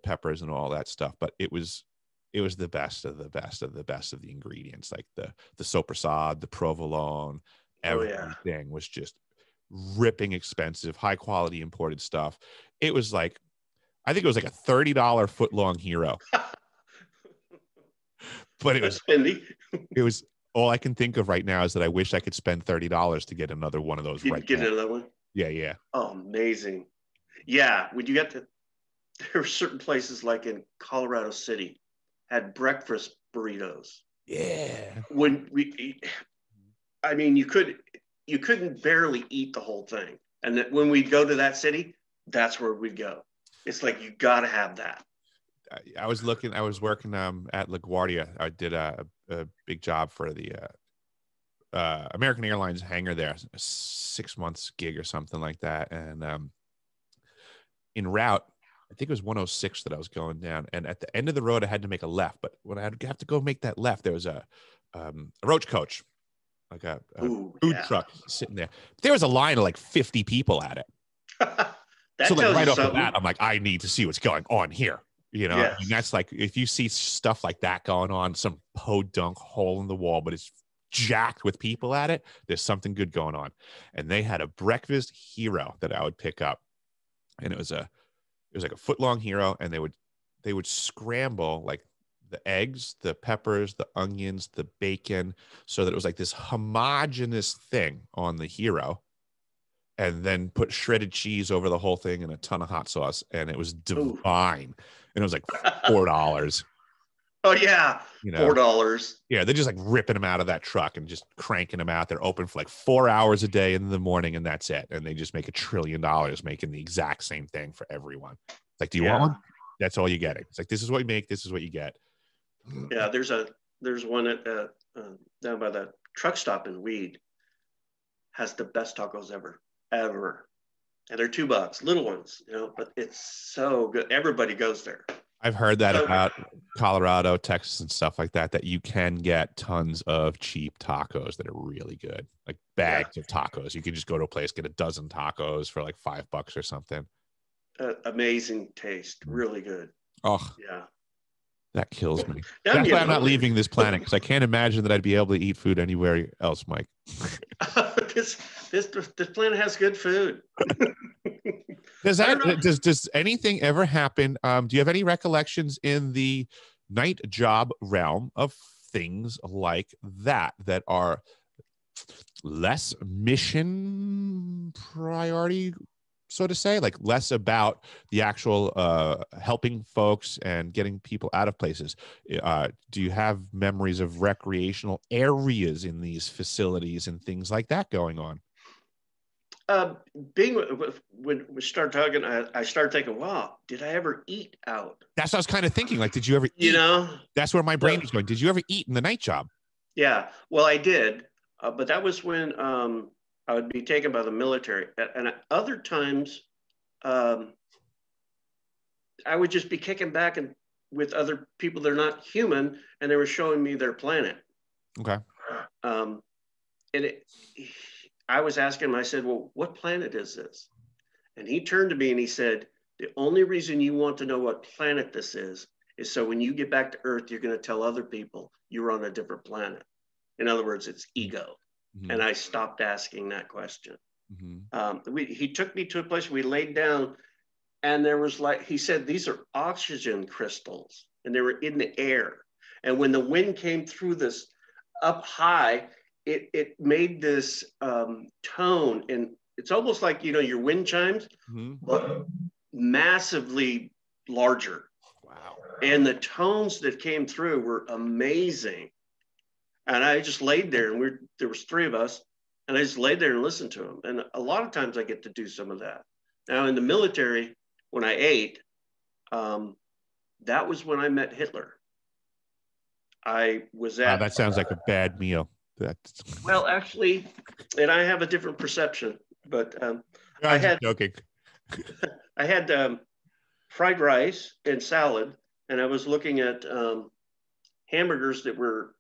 peppers and all that stuff. But it was it was the best of the best of the best of the ingredients, like the soprasade, the provolone, everything was just ripping expensive, high quality imported stuff. It was like, I think it was like a $30 foot long hero, but it was all I can think of right now is that I wish I could spend $30 to get another one of those. Get another one. Yeah. Oh, amazing. Yeah, when you get to, there were certain places like in Colorado City had breakfast burritos. Yeah. When I mean, you couldn't barely eat the whole thing. And that when we'd go to that city, that's where we'd go. It's like, you got to have that. I was working at LaGuardia. I did a big job for the American Airlines hangar there, a 6 months gig or something like that. And en route, I think it was 106 that I was going down. And at the end of the road, I had to make a left. But when I had to go make that left, there was a roach coach, like a food truck sitting there. There was a line of like 50 people at it. So like right off the bat, I'm like, I need to see what's going on here. You know, yes. And that's like, if you see stuff like that going on, some podunk hole in the wall, but it's jacked with people at it, there's something good going on. And they had a breakfast hero that I would pick up. And it was like a foot long hero. And they would scramble like the eggs, the peppers, the onions, the bacon, so that it was like this homogenous thing on the hero. And then put shredded cheese over the whole thing and a ton of hot sauce. And it was divine. And it was like $4. Oh, yeah. You know, $4. Yeah. They're just like ripping them out of that truck and just cranking them out. They're open for like 4 hours a day in the morning, and that's it. And they just make $1 trillion making the exact same thing for everyone. It's like, do you want one? That's all you're getting. It's like, this is what you make. This is what you get. Yeah. There's one at down by the truck stop in Weed. Has the best tacos ever. And they're $2, little ones, you know, but it's so good. Everybody goes there. I've heard that about Colorado, Texas, and stuff like that, that you can get tons of cheap tacos that are really good, like bags of tacos. You can just go to a place, get a dozen tacos for like $5 or something. Amazing taste. Really good. Oh, yeah. That kills me. That's why I'm not leaving this planet, because I can't imagine that I'd be able to eat food anywhere else, Mike. This planet has good food. Does anything ever happen? Do you have any recollections in the night job realm of things like that are less mission priority, so to say, like less about the actual helping folks and getting people out of places? Do you have memories of recreational areas in these facilities and things like that going on? When we start talking, I started thinking, wow, did I ever eat out? That's what I was kind of thinking. Like, did you ever eat? You know, that's where my brain was going. Did you ever eat in the night job? Yeah, well, I did. But that was when I would be taken by the military. And at other times, I would just be kicking back and with other people that are not human, and they were showing me their planet. Okay. I was asking him, I said, well, what planet is this? And he turned to me and he said, the only reason you want to know what planet this is so when you get back to Earth, you're going to tell other people you're on a different planet. In other words, it's ego. Mm-hmm. And I stopped asking that question. Mm-hmm. He took me to a place we laid down, and there was he said, these are oxygen crystals, and they were in the air. And when the wind came through this up high, it made this tone, and it's almost like, you know, your wind chimes, mm-hmm. but massively larger. Wow. And the tones that came through were amazing. And I just laid there, and there was 3 of us, and I just laid there and listened to them. And a lot of times I get to do some of that. Now in the military, when I ate, that was when I met Hitler. I was at... that sounds like a bad meal. Well, actually, and I have a different perception, but I had joking. I had fried rice and salad, and I was looking at hamburgers that were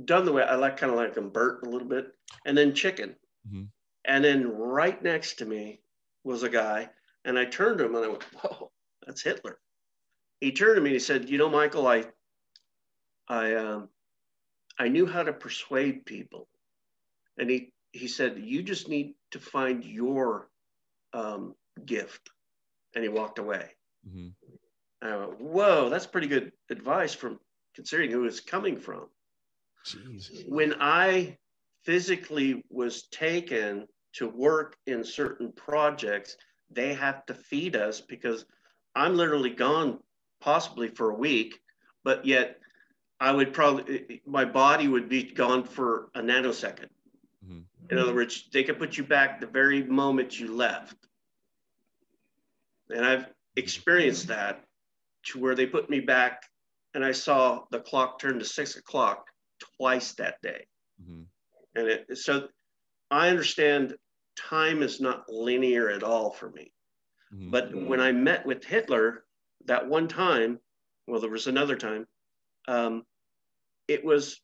done the way I kind of like them burnt a little bit, and then chicken. Mm-hmm. And then right next to me was a guy, and I turned to him and I went, "Whoa, that's Hitler." He turned to me and he said, "You know, Michael, I knew how to persuade people. And he said, you just need to find your gift. And he walked away. Mm-hmm. I went, whoa, that's pretty good advice from considering who it's coming from. Jeez. When I physically was taken to work in certain projects, they have to feed us because I'm literally gone possibly for a week, but yet I would probably, my body would be gone for a nanosecond. Mm-hmm. In other words, they could put you back the very moment you left. And I've experienced that to where they put me back and I saw the clock turn to 6 o'clock twice that day. Mm-hmm. And so I understand time is not linear at all for me. Mm-hmm. But when I met with Hitler that one time, well, there was another time, it was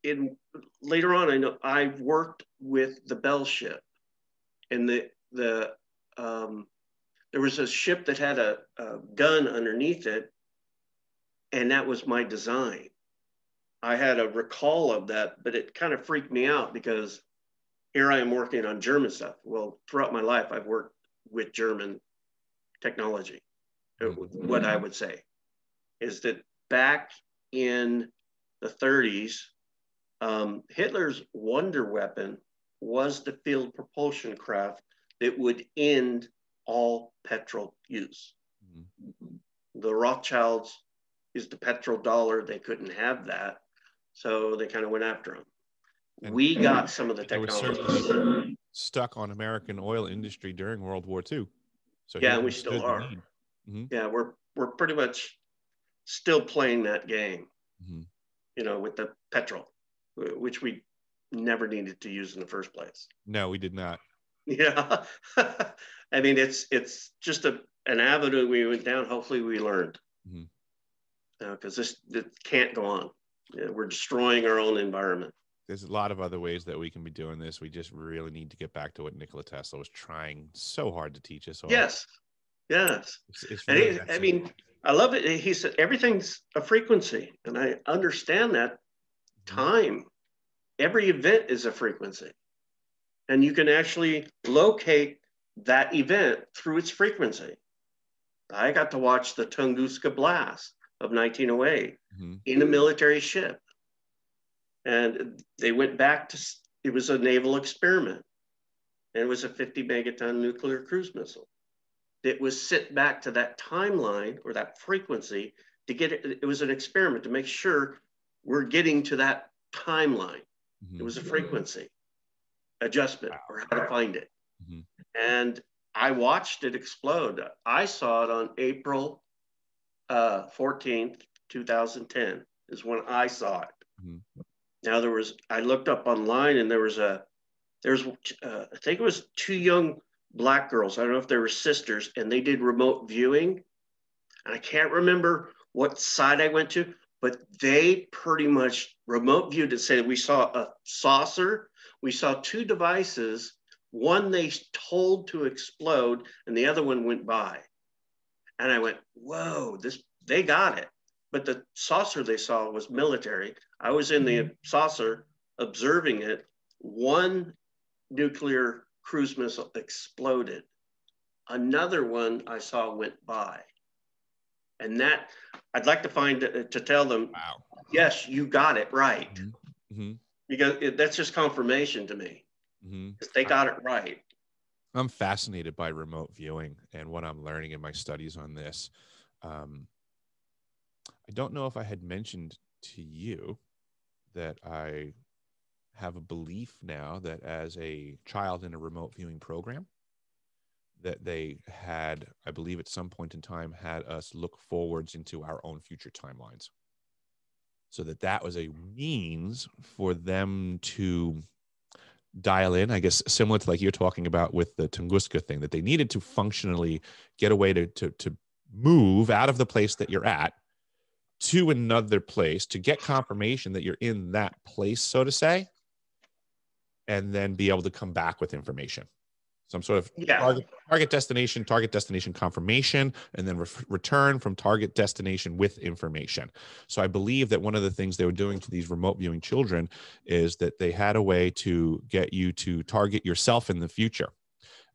in later on. I know I worked with the Bell ship, and there was a ship that had a gun underneath it, and that was my design. I had a recall of that, but it kind of freaked me out because here I am working on German stuff. Well, throughout my life, I've worked with German technology. Mm-hmm. What I would say is that back in the 30s, Hitler's wonder weapon was the field propulsion craft that would end all petrol use. Mm-hmm. The Rothschilds is the petrodollar. They couldn't have that. So they kind of went after him. And we got some of the technology. Stuck on American oil industry during World War II. So yeah, and we still are. Mm-hmm. Yeah, we're pretty much still playing that game, mm-hmm. you know, with the petrol, which we never needed to use in the first place. No, we did not. Yeah. I mean, it's just an avenue we went down. Hopefully we learned. Because this can't go on. Yeah, we're destroying our own environment. There's a lot of other ways that we can be doing this. We just really need to get back to what Nikola Tesla was trying so hard to teach us all. Yes. It's really I mean, I love it. He said, everything's a frequency. And I understand that. Time. Every event is a frequency. And you can actually locate that event through its frequency. I got to watch the Tunguska blast of 1908 in a military ship. And they went back to, it was a naval experiment. And it was a 50 megaton nuclear cruise missile. It was sent back to that timeline or that frequency to get it. It was an experiment to make sure we're getting to that timeline. It was a frequency adjustment or how to find it. And I watched it explode. I saw it on April 14th, 2010 is when I saw it. Now I looked up online and there was I think it was 2 young Black girls. I don't know if they were sisters, and they did remote viewing. And I can't remember what side I went to, but they pretty much remote viewed and said, we saw a saucer. We saw 2 devices. One they told to explode and the other one went by. And I went, whoa, they got it. But the saucer they saw was military. I was in the saucer observing it. One nuclear cruise missile exploded. Another one I saw went by. And that, I'd like to to tell them, wow, yes, you got it right. Because that's just confirmation to me. They got it right. I'm fascinated by remote viewing and what I'm learning in my studies on this. I don't know if I had mentioned to you that I have a belief now that as a child in a remote viewing program, that they had, I believe at some point in time, had us look forwards into our own future timelines. So that was a means for them to dial in, I guess, similar to like you're talking about with the Tunguska thing, that they needed to functionally get a way to move out of the place that you're at to another place to get confirmation that you're in that place, so to say, and then be able to come back with information. some sort of target destination confirmation, and then return from target destination with information. So I believe that one of the things they were doing to these remote viewing children is that they had a way to get you to target yourself in the future.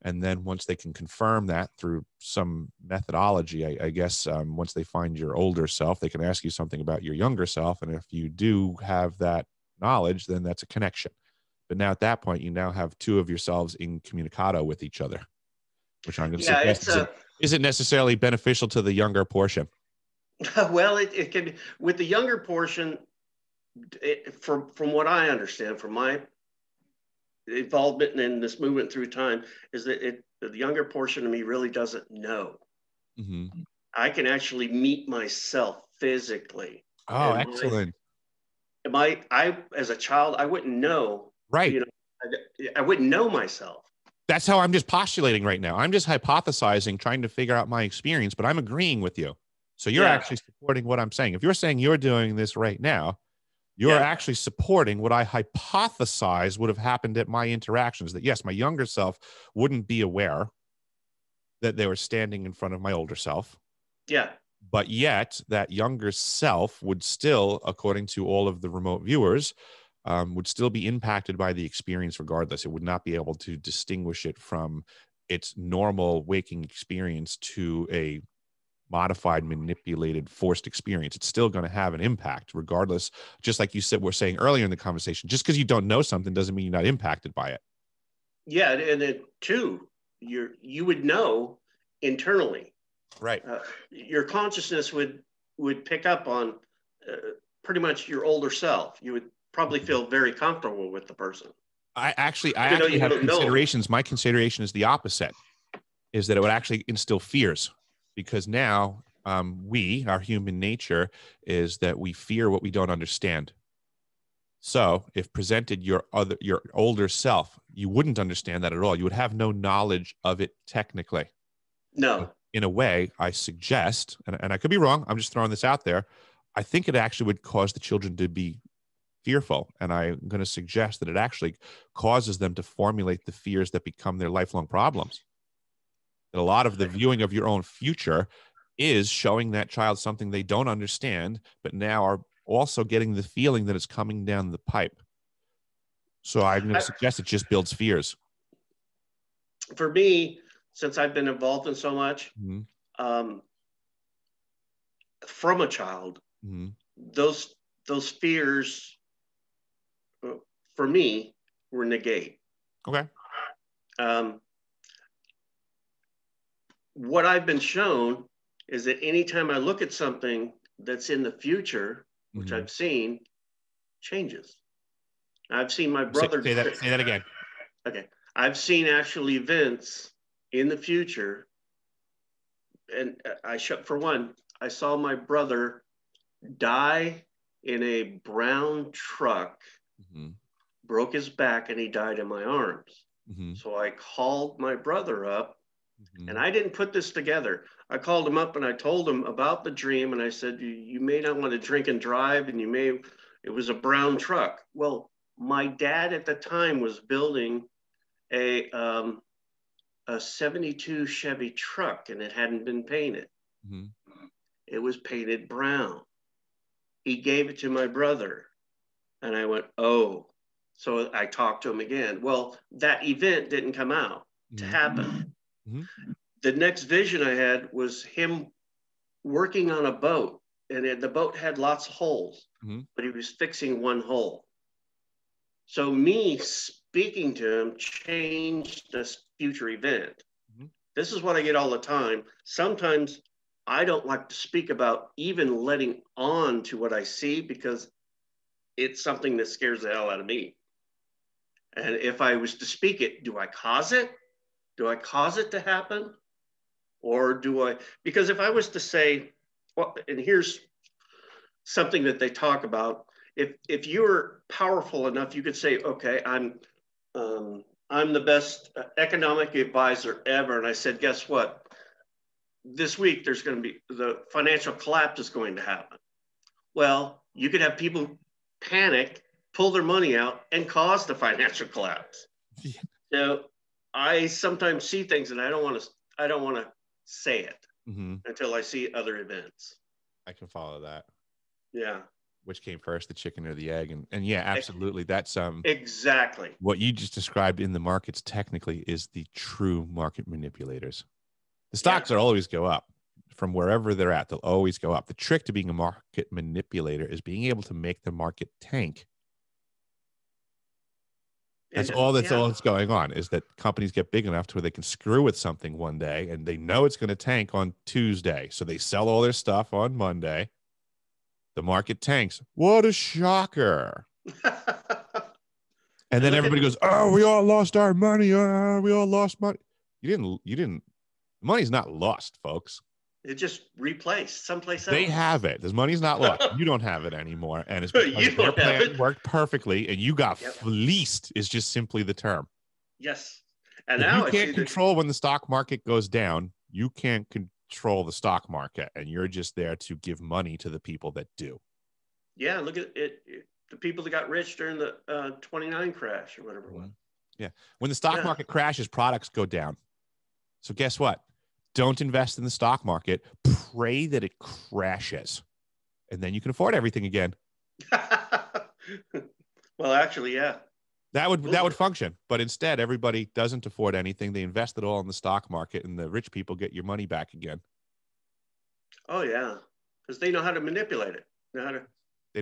And then once they can confirm that through some methodology, I guess, once they find your older self, they can ask you something about your younger self. And if you do have that knowledge, then that's a connection. But now at that point, you now have two of yourselves incommunicado with each other, which I'm going to suggest isn't necessarily beneficial to the younger portion. Well, it can, with the younger portion, from what I understand, from my involvement in this movement through time, is that the younger portion of me really doesn't know. Mm-hmm. I can actually meet myself physically. Oh, excellent. I as a child, I wouldn't know. Right. You know, I wouldn't know myself. That's how I'm just postulating right now. I'm just hypothesizing, trying to figure out my experience, but I'm agreeing with you. So you're actually supporting what I'm saying. If you're saying you're doing this right now, you're actually supporting what I hypothesize would have happened at my interactions, that yes, my younger self wouldn't be aware that they were standing in front of my older self. Yeah. But yet that younger self would still, according to all of the remote viewers, would still be impacted by the experience regardless. It would not be able to distinguish it from its normal waking experience to a modified, manipulated, forced experience. It's still going to have an impact regardless. Just like you said, we're saying earlier in the conversation, just because you don't know something doesn't mean you're not impacted by it. Yeah. And then two, you would know internally. Right. Your consciousness would pick up on pretty much your older self. You would probably feel very comfortable with the person. I actually have considerations. My consideration is the opposite, is that it would actually instill fears. Because now our human nature is that we fear what we don't understand. So if presented your older self, you wouldn't understand that at all. You would have no knowledge of it technically. No. In a way, I suggest, and I could be wrong, I'm just throwing this out there, I think it actually would cause the children to be fearful. And I'm going to suggest that it actually causes them to formulate the fears that become their lifelong problems. That a lot of the viewing of your own future is showing that child something they don't understand, but now are also getting the feeling that it's coming down the pipe. So I'm going to suggest it just builds fears. For me, since I've been involved in so much, from a child, those fears, for me, were negate. Okay. What I've been shown is that anytime I look at something that's in the future, which I've seen, changes. I've seen my brother. Say that again. Okay. I've seen actual events in the future. And for one, I saw my brother die in a brown truck, broke his back, and he died in my arms. So I called my brother up. And I didn't put this together. I called him up and I told him about the dream. And I said, you may not want to drink and drive, and it was a brown truck. Well, my dad at the time was building a 72 Chevy truck, and it hadn't been painted. It was painted brown. He gave it to my brother. And I went, oh. So I talked to him again. Well, that event didn't come out to happen. The next vision I had was him working on a boat, and the boat had lots of holes, but he was fixing one hole. So me speaking to him changed this future event. This is what I get all the time. Sometimes I don't like to speak about even letting on to what I see, because it's something that scares the hell out of me. And if I was to speak it, do I cause it? Do I cause it to happen? Or because if I was to say, well, and here's something that they talk about, if you're powerful enough, you could say, okay, I'm the best economic advisor ever. And I said, guess what? This week, there's going to be, the financial collapse is going to happen. Well, you could have people panic, pull their money out, and cause the financial collapse. So I sometimes see things and I don't want to say it until I see other events. I can follow that. Yeah. Which came first, the chicken or the egg? And yeah, absolutely. That's exactly what you just described in the markets technically is the true market manipulators. The stocks will always go up from wherever they're at. They'll always go up. The trick to being a market manipulator is being able to make the market tank. That's all that's going on, is that companies get big enough to where they can screw with something one day and they know it's going to tank on Tuesday. So they sell all their stuff on Monday. The market tanks. What a shocker. And then everybody goes, oh, we all lost our money. Oh, we all lost money. You didn't. Money's not lost, folks. It just replaced someplace else. They have it. This money's not lost. You don't have it anymore. And it's because their plan worked perfectly and you got fleeced is just simply the term. Yes. And if now you can't control when the stock market goes down, you can't control the stock market. And you're just there to give money to the people that do. Yeah, look at it. The people that got rich during the 29 crash or whatever it was. Yeah. When the stock market crashes, products go down. So guess what? Don't invest in the stock market. Pray that it crashes. And then you can afford everything again. Well, actually, yeah. That would function. But instead, everybody doesn't afford anything. They invest it all in the stock market, and the rich people get your money back again. Oh, yeah. Because they know how to manipulate it. They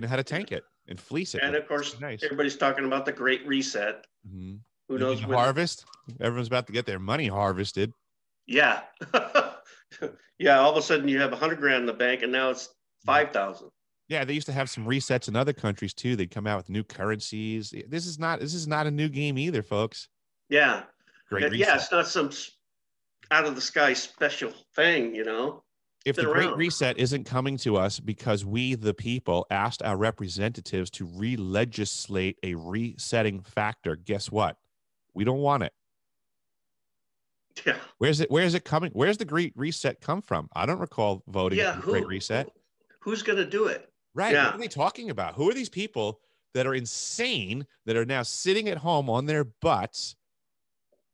know how to tank it and fleece it. And of course, everybody's talking about the Great Reset. Mm-hmm. Who knows when harvest? Everyone's about to get their money harvested. Yeah. Yeah. All of a sudden you have 100 grand in the bank and now it's 5,000. Yeah. They used to have some resets in other countries too. They'd come out with new currencies. This is not a new game either, folks. Yeah. Great reset. Yeah. It's not some out of the sky special thing, If the Great Reset isn't coming to us because we, the people, asked our representatives to re-legislate a resetting factor, guess what? We don't want it. Yeah. Where's it coming? Where's the Great Reset come from? I don't recall voting for the Great Reset. Who's going to do it? Right. Yeah. What are they talking about? Who are these people that are insane that are now sitting at home on their butts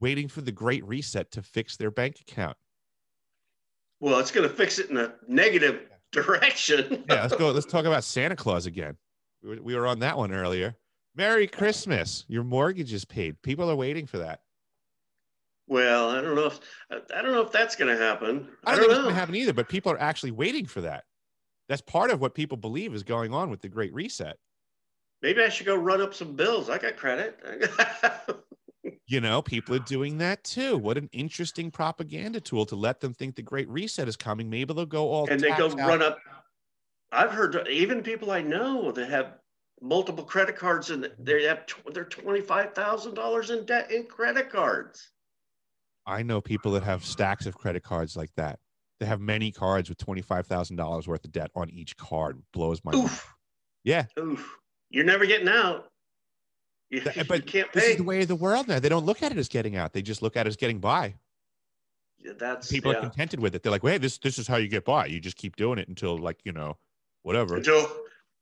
waiting for the Great Reset to fix their bank account? Well, it's going to fix it in a negative direction. Yeah, let's go. Let's talk about Santa Claus again. We were on that one earlier. Merry Christmas. Your mortgage is paid. People are waiting for that. Well, I don't know if that's going to happen. I don't think it's going to happen either, but people are actually waiting for that. That's part of what people believe is going on with the Great Reset. Maybe I should go run up some bills. I got credit. People are doing that too. What an interesting propaganda tool to let them think the Great Reset is coming. Maybe they'll go all and they go run up. I've heard even people I know that have multiple credit cards and they're $25,000 in debt in credit cards. I know people that have stacks of credit cards like that. They have many cards with $25,000 worth of debt on each card. Blows my mind. Yeah. Oof. You're never getting out. But you can't pay. This is the way of the world now. They don't look at it as getting out. They just look at it as getting by. Yeah, people are contented with it. They're like, well, hey, this is how you get by. You just keep doing it until whatever. Until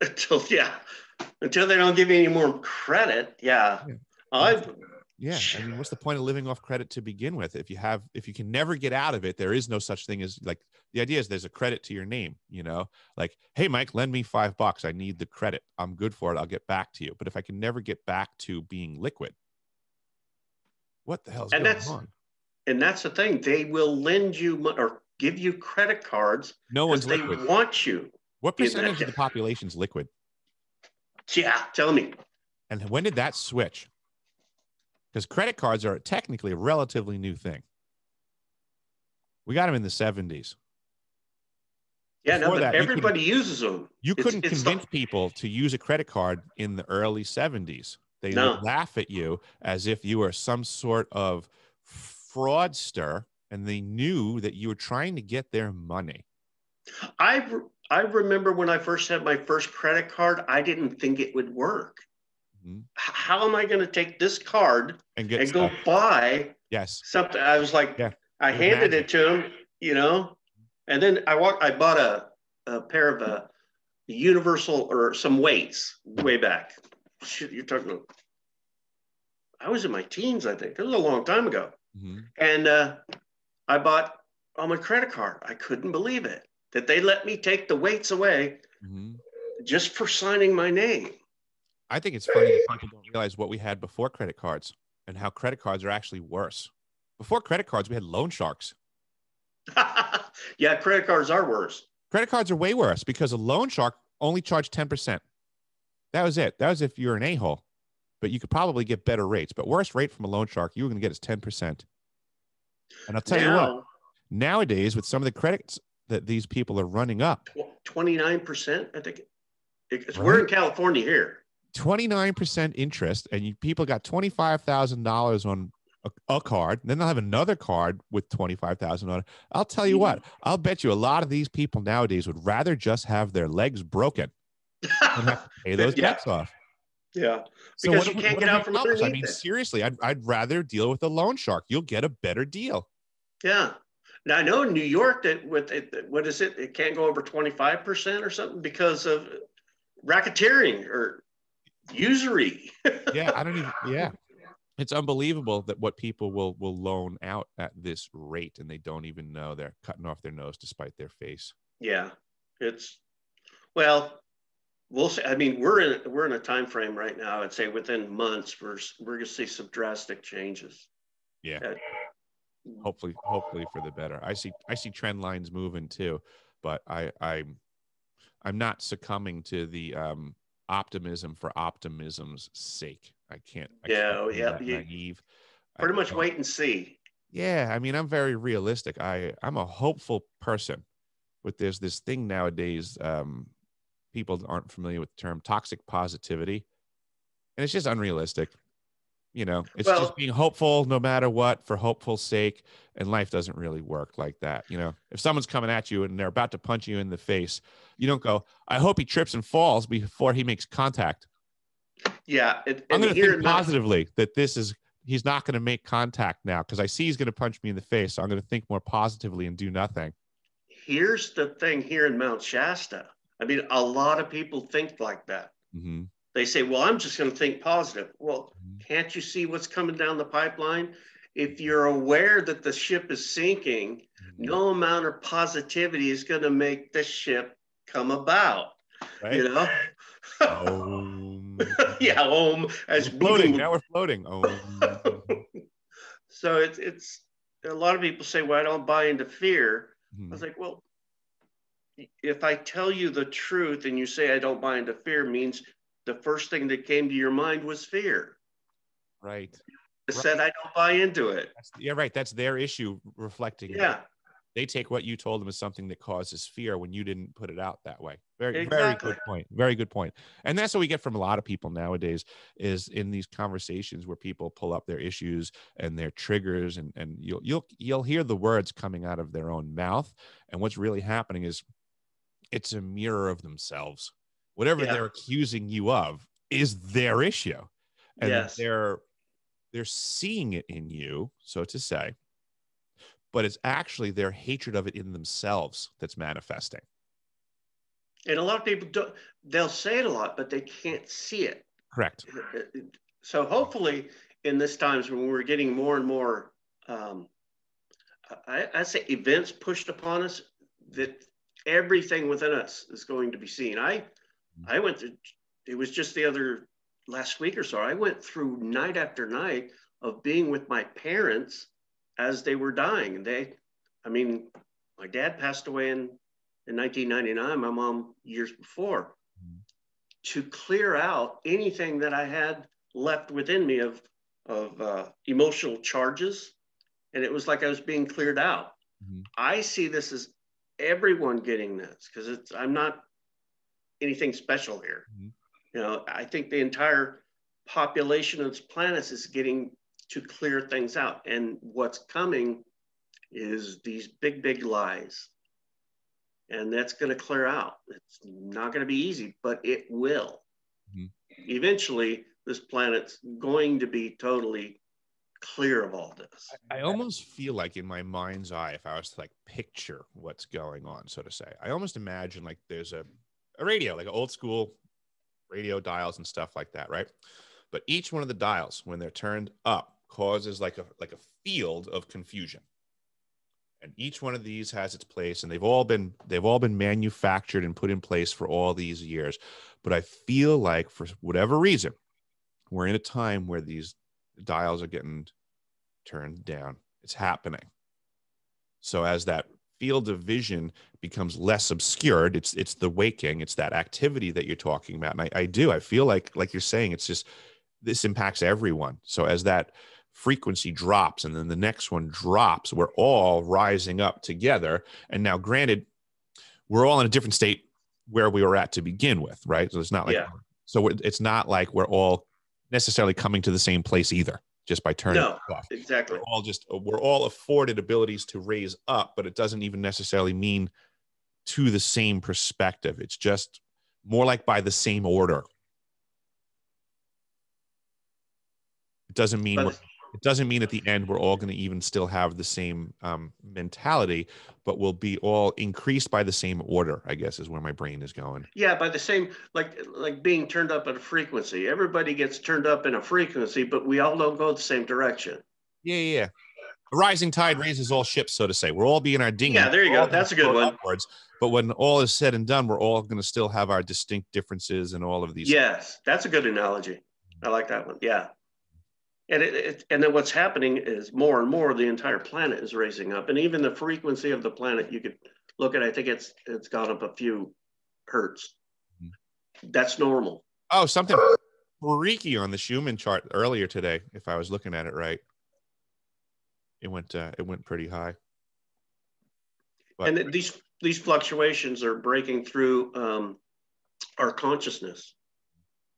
they don't give you any more credit. Yeah. Yeah. I mean, what's the point of living off credit to begin with? If you can never get out of it, there is no such thing as the idea is there's a credit to your name, like, hey, Mike, lend me $5. I need the credit. I'm good for it. I'll get back to you. But if I can never get back to being liquid, what the hell is going on? And that's the thing. They will lend you or give you credit cards. No one's liquid. They want you. What percentage of the population is liquid? Yeah, tell me. And when did that switch? Because credit cards are technically a relatively new thing. We got them in the 70s. Yeah, but everybody uses them. You couldn't convince people to use a credit card in the early 70s. They would laugh at you as if you were some sort of fraudster, and they knew that you were trying to get their money. I remember when I first had my first credit card, I didn't think it would work. Mm-hmm. How am I going to take this card and go buy something? I was like, I handed it to him, and then I bought a pair of Universal or some weights way back. Shit, you're talking about, I was in my teens, I think. That was a long time ago. And I bought on my credit card. I couldn't believe it that they let me take the weights away just for signing my name. I think it's funny that people don't realize what we had before credit cards and how credit cards are actually worse. Before credit cards, we had loan sharks. Yeah, credit cards are worse. Credit cards are way worse because a loan shark only charged 10%. That was it. That was if you're an a-hole. But you could probably get better rates. But worst rate from a loan shark you were going to get is 10%. And I'll tell you what, nowadays with some of the credits that these people are running up. 29%, I think. We're in California here. 29% interest, and people got $25,000 on a card. Then they'll have another card with $25,000 on it. I'll tell you what, I'll bet you a lot of these people nowadays would rather just have their legs broken than have to pay those debts off. Yeah, because you can't get out from underneath. I mean, seriously, I'd rather deal with a loan shark. You'll get a better deal. Yeah. Now I know in New York that what is it? It can't go over 25% or something because of racketeering or usury. Yeah. It's unbelievable that what people will loan out at this rate, and they don't even know they're cutting off their nose to spite their face. Yeah, we'll see. I mean, we're in a time frame right now. I'd say within months we're going to see some drastic changes. Yeah. Hopefully for the better. I see trend lines moving too, but I'm not succumbing to the optimism for optimism's sake. I can't be naive. Pretty much wait and see. Yeah, I mean, I'm very realistic. I'm a hopeful person. But there's this thing nowadays, people aren't familiar with the term toxic positivity, and it's just unrealistic. It's just being hopeful no matter what for hopeful's sake, and life doesn't really work like that. If someone's coming at you and they're about to punch you in the face, you don't go, I hope he trips and falls before he makes contact. Yeah. I'm going to think positively that he's not going to make contact now because I see he's going to punch me in the face. So I'm going to think more positively and do nothing. Here's the thing here in Mount Shasta. I mean, a lot of people think like that. Mm-hmm. They say, well, I'm just going to think positive. Well, can't you see what's coming down the pipeline? If you're aware that the ship is sinking, no amount of positivity is going to make the ship come about. Right? Yeah, as floating. Now we're floating. So it's a lot of people say, well, I don't buy into fear. I was like, well, if I tell you the truth and you say I don't buy into fear, means the first thing that came to your mind was fear. Right. Said I don't buy into it. Right. That's their issue reflecting. Yeah. They take what you told them as something that causes fear when you didn't put it out that way. Very good point. Very good point. And that's what we get from a lot of people nowadays is in these conversations where people pull up their issues and their triggers and you'll hear the words coming out of their own mouth. And what's really happening is it's a mirror of themselves. Whatever they're accusing you of is their issue. And they're seeing it in you, so to say, but it's actually their hatred of it in themselves that's manifesting. And a lot of people they'll say it a lot, but they can't see it. Correct. So hopefully in this times when we're getting more and more, I say events pushed upon us, that everything within us is going to be seen. I went through, it was just last week or so, I went through night after night of being with my parents as they were dying. And my dad passed away in 1999, my mom years before. To clear out anything that I had left within me of emotional charges. And it was like I was being cleared out. I see this as everyone getting this because I'm not anything special here. I think the entire population of this planet is getting to clear things out. And what's coming is these big, big lies. And that's going to clear out. It's not going to be easy, but it will. Eventually, this planet's going to be totally clear of all this. I almost feel like in my mind's eye, if I was to picture what's going on, so to say, I almost imagine there's a radio, like an old school radio dials and stuff like that, right? But each one of the dials, when they're turned up, causes like a field of confusion. And each one of these has its place, and they've all been manufactured and put in place for all these years. But I feel like for whatever reason, we're in a time where these dials are getting turned down. It's happening. So as that field of vision becomes less obscured, it's the waking, it's that activity that you're talking about. And I feel like you're saying, it's just, this impacts everyone. So as that frequency drops and then the next one drops, we're all rising up together. And now, granted, we're all in a different state where we were at to begin with, right? So it's not like, it's not like we're all necessarily coming to the same place either, just by turning it off. Exactly. We're all afforded abilities to raise up, but it doesn't even necessarily mean to the same perspective. It's just more like by the same order. It doesn't mean at the end we're all going to even still have the same mentality, but we'll be all increased by the same order, I guess, is where my brain is going. Yeah, by the same, like being turned up at a frequency. Everybody gets turned up in a frequency, but we all don't go the same direction. Yeah. A rising tide raises all ships, so to say. We're all being our dinghy. Yeah, there you go. That's a good one. Upwards, but when all is said and done, we're all going to still have our distinct differences and all of these. Yes, that's a good analogy. I like that one. Yeah. And and then what's happening is more and more the entire planet is raising up, and even the frequency of the planet, you could look at. I think it's gone up a few hertz. That's normal. Oh, something freaky on the Schumann chart earlier today. If I was looking at it right, it went pretty high. But, and these fluctuations are breaking through our consciousness,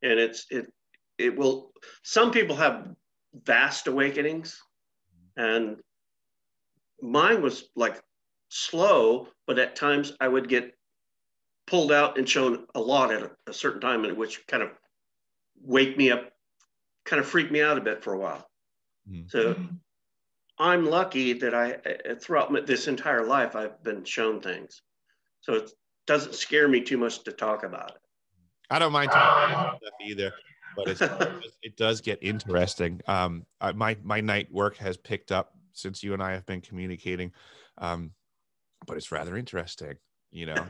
and it will. Some people have vast awakenings, and mine was like slow, but at times I would get pulled out and shown a lot at a certain time, which kind of wake me up, kind of freak me out a bit for a while. So I'm lucky that throughout this entire life I've been shown things, so it doesn't scare me too much to talk about it. I don't mind talking about stuff either, but it does get interesting. My night work has picked up since you and I have been communicating, but it's rather interesting. You know,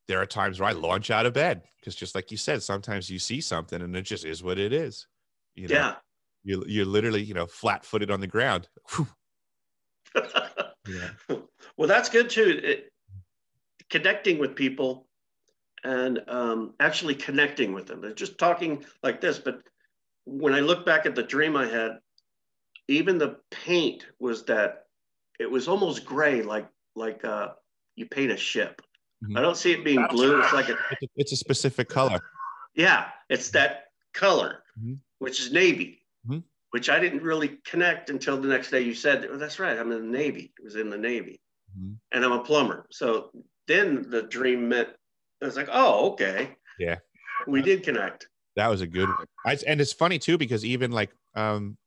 there are times where I launch out of bed because, just like you said, sometimes you see something and it just is what it is. You know, you're literally, flat-footed on the ground. Yeah. Well, that's good too. Connecting with people. And actually connecting with them. They're just talking like this, but when I look back at the dream I had, even the paint was it was almost gray, like you paint a ship. I don't see it being blue. It's it's a specific color. Yeah, it's that color, which is navy, which I didn't really connect until the next day. You said, "Oh, that's right. I'm in the Navy." It was in the Navy, and I'm a plumber. So then the dream meant. I was like, oh, okay. Yeah. We did connect. That was a good one. And it's funny too, because even like, I'm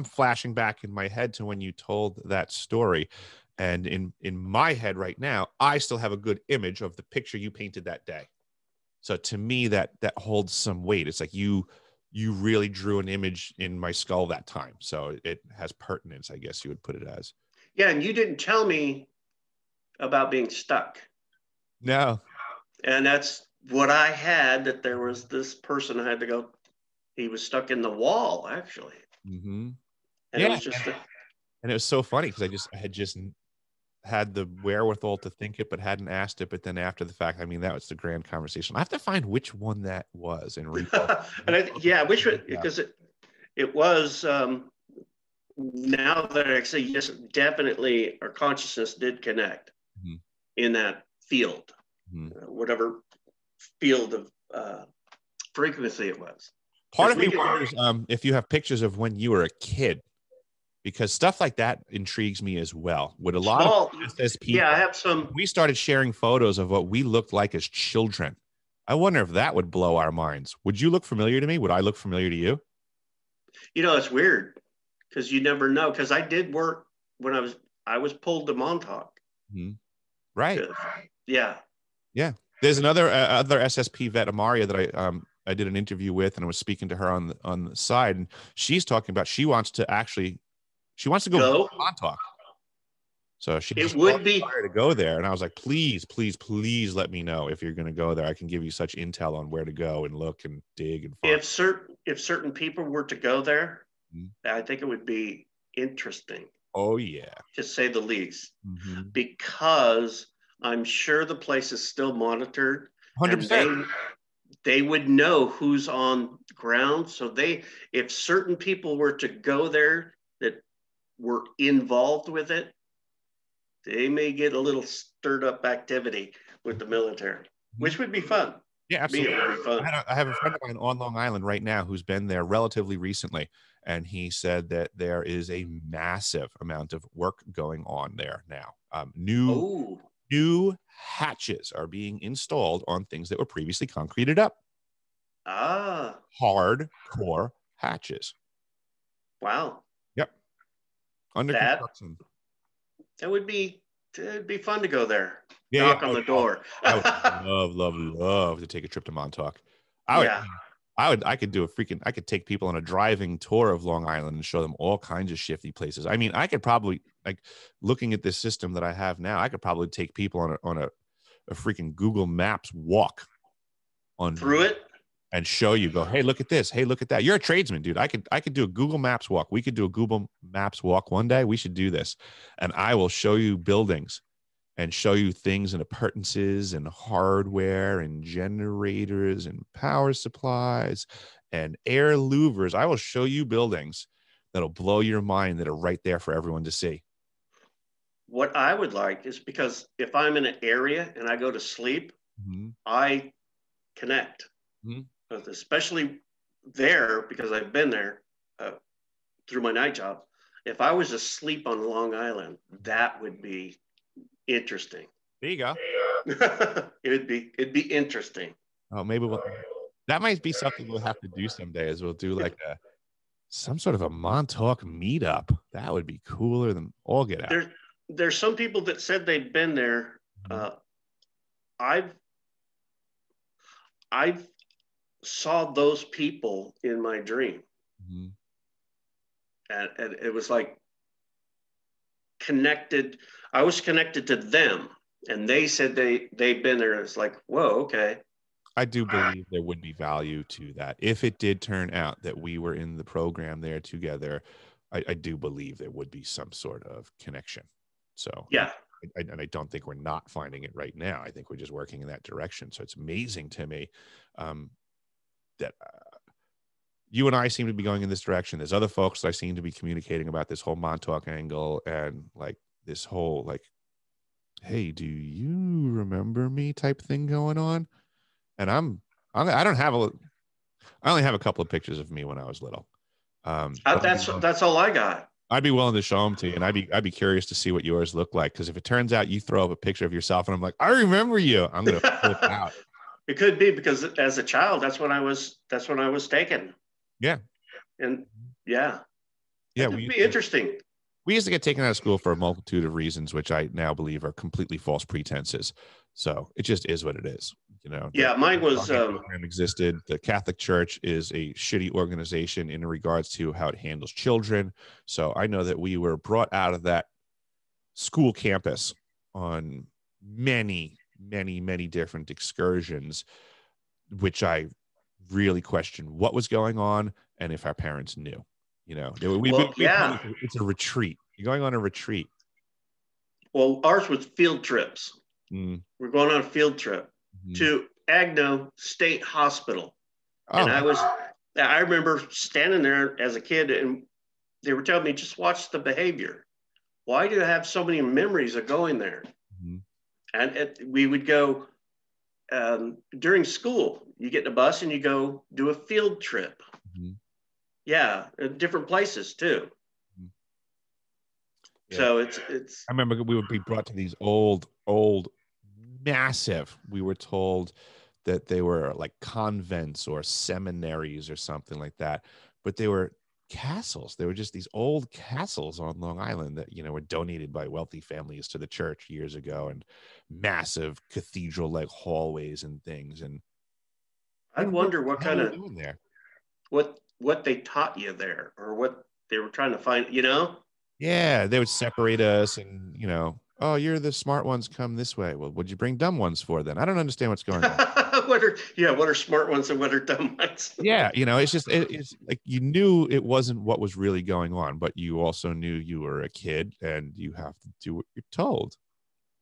flashing back in my head to when you told that story. And in my head right now, I still have a good image of the picture you painted that day. So to me, that holds some weight. It's like you really drew an image in my skull that time. So it has pertinence, I guess you would put it as. Yeah. And you didn't tell me about being stuck. No. And that's what I had, that there was this person I had to go, he was stuck in the wall, actually. And it was just and it was so funny because I had just had the wherewithal to think it, but hadn't asked it. But then after the fact, I mean, that was the grand conversation. I have to find which one that was and read. And which one, because it was, now that I say, yes, definitely our consciousness did connect in that field. Whatever field of frequency it was. Part of me wonders if you have pictures of when you were a kid, because stuff like that intrigues me as well. With a lot of SSP, yeah, I have some. We started sharing photos of what we looked like as children. I wonder if that would blow our minds. Would you look familiar to me? Would I look familiar to you? It's weird because you never know. Because I did work when I was pulled to Montauk. Right. Yeah. Yeah. There's another SSP vet, Amaria, that I did an interview with, and I was speaking to her on the side, and she's talking about she wants to go Montauk. So she's would be to go there, and I was like, please, please, please let me know if you're going to go there. I can give you such intel on where to go and look and dig and find. If certain people were to go there, I think it would be interesting. Oh yeah, to say the least, because I'm sure the place is still monitored. 100%. And they would know who's on ground. So if certain people were to go there that were involved with it, they may get a little stirred up activity with the military, which would be fun. Yeah, absolutely. It would be fun. I have a friend of mine on Long Island right now who's been there relatively recently, and he said that there is a massive amount of work going on there now. New hatches are being installed on things that were previously concreted up. Hardcore hatches. Wow. Yep. Under construction. That would be, it'd be fun to go there. Yeah, Knock on the door. I would love to take a trip to Montauk. I could take people on a driving tour of Long Island and show them all kinds of shifty places. I mean, I could probably, like, looking at this system that I have now, I could probably take people on a freaking Google Maps walk through it and show you, go, hey, look at this. Hey, look at that. You're a tradesman, dude. I could do a Google Maps walk. We could do a Google Maps walk one day. We should do this. And I will show you buildings and show you things and appurtenances and hardware and generators and power supplies and air louvers. I will show you buildings that'll blow your mind that are right there for everyone to see. What I would like is, because if I'm in an area and I go to sleep, I connect, especially there, because I've been there through my night job. If I was asleep on Long Island, that would be interesting. There you go. It'd be interesting. Oh, maybe that might be something we'll have to do someday, is we'll do like some sort of a Montauk meetup. That would be cooler than all get out. There's some people that said they'd been there. I've saw those people in my dream, and it was like connected. I was connected to them, and they said they've been there. It's like, whoa, okay. I do believe there would be value to that. If it did turn out that we were in the program there together, I do believe there would be some sort of connection. So yeah. And I don't think we're not finding it right now. I think we're just working in that direction. So it's amazing to me that you and I seem to be going in this direction. There's other folks that I seem to be communicating about this whole Montauk angle and like this whole like, hey, do you remember me type thing going on? And I only have a couple of pictures of me when I was little. That's all I got. I'd be willing to show them to you, and I'd be curious to see what yours look like. Because if it turns out you throw up a picture of yourself, and I'm like, I remember you, I'm gonna flip out. It could be, because as a child, that's when I was taken. Yeah. And yeah. Yeah, it would be interesting. We used to get taken out of school for a multitude of reasons, which I now believe are completely false pretenses. So it just is what it is. You know. Yeah, mine was program existed. The Catholic Church is a shitty organization in regards to how it handles children. So I know that we were brought out of that school campus on many, many, many different excursions, which I really questioned what was going on and if our parents knew. You know, it's a retreat. You're going on a retreat. Well, ours was field trips. We're going on a field trip to Agno State Hospital. Oh. And I remember standing there as a kid, and they were telling me, just watch the behavior. Why do you have so many memories of going there? And we would go during school. You get in a bus and you go do a field trip. Yeah, different places too. Yeah. So it's. I remember we would be brought to these old, massive. We were told that they were like convents or seminaries or something like that, but they were castles. They were just these old castles on Long Island that, you know, were donated by wealthy families to the church years ago, and massive cathedral-like hallways and things. And I wonder what kind of doing there. What they taught you there, or what they were trying to find, you know? Yeah, they would separate us, and oh, you're the smart ones, come this way. Well, what'd you bring dumb ones for then? I don't understand what's going on. What are smart ones and what are dumb ones? Yeah, it's just it's like you knew it wasn't what was really going on, but you also knew you were a kid and you have to do what you're told.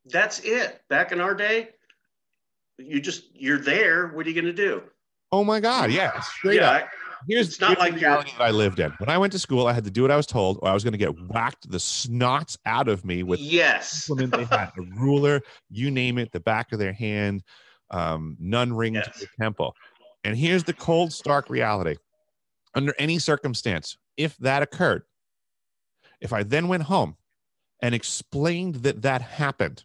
That's it. Back in our day, you're there. What are you going to do? Oh my God, yeah, straight up. Here's not like the reality that I lived in. When I went to school, I had to do what I was told, or I was going to get whacked the snots out of me with implement. They had a ruler, you name it, the back of their hand, nun ring to the temple. And here's the cold, stark reality. Under any circumstance, if that occurred, if I then went home and explained that happened,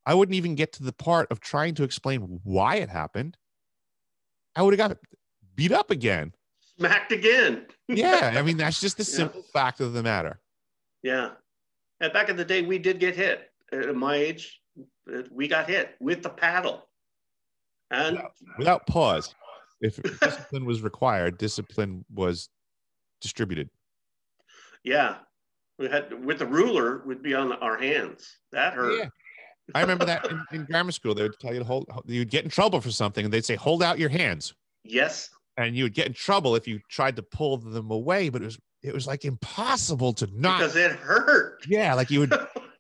I wouldn't even get to the part of trying to explain why it happened. I would have got beat up again. Smacked again. Yeah, I mean, that's just the simple fact of the matter. Yeah. And back in the day, we did get hit. At my age, we got hit with the paddle. And without pause. If discipline was required, discipline was distributed. Yeah. We had, with the ruler, would be on our hands. That hurt. Yeah. I remember that in grammar school, they would tell you to you'd get in trouble for something, and they'd say, hold out your hands. Yes. And you would get in trouble if you tried to pull them away, but it was like impossible to not. Because it hurt. Yeah, like you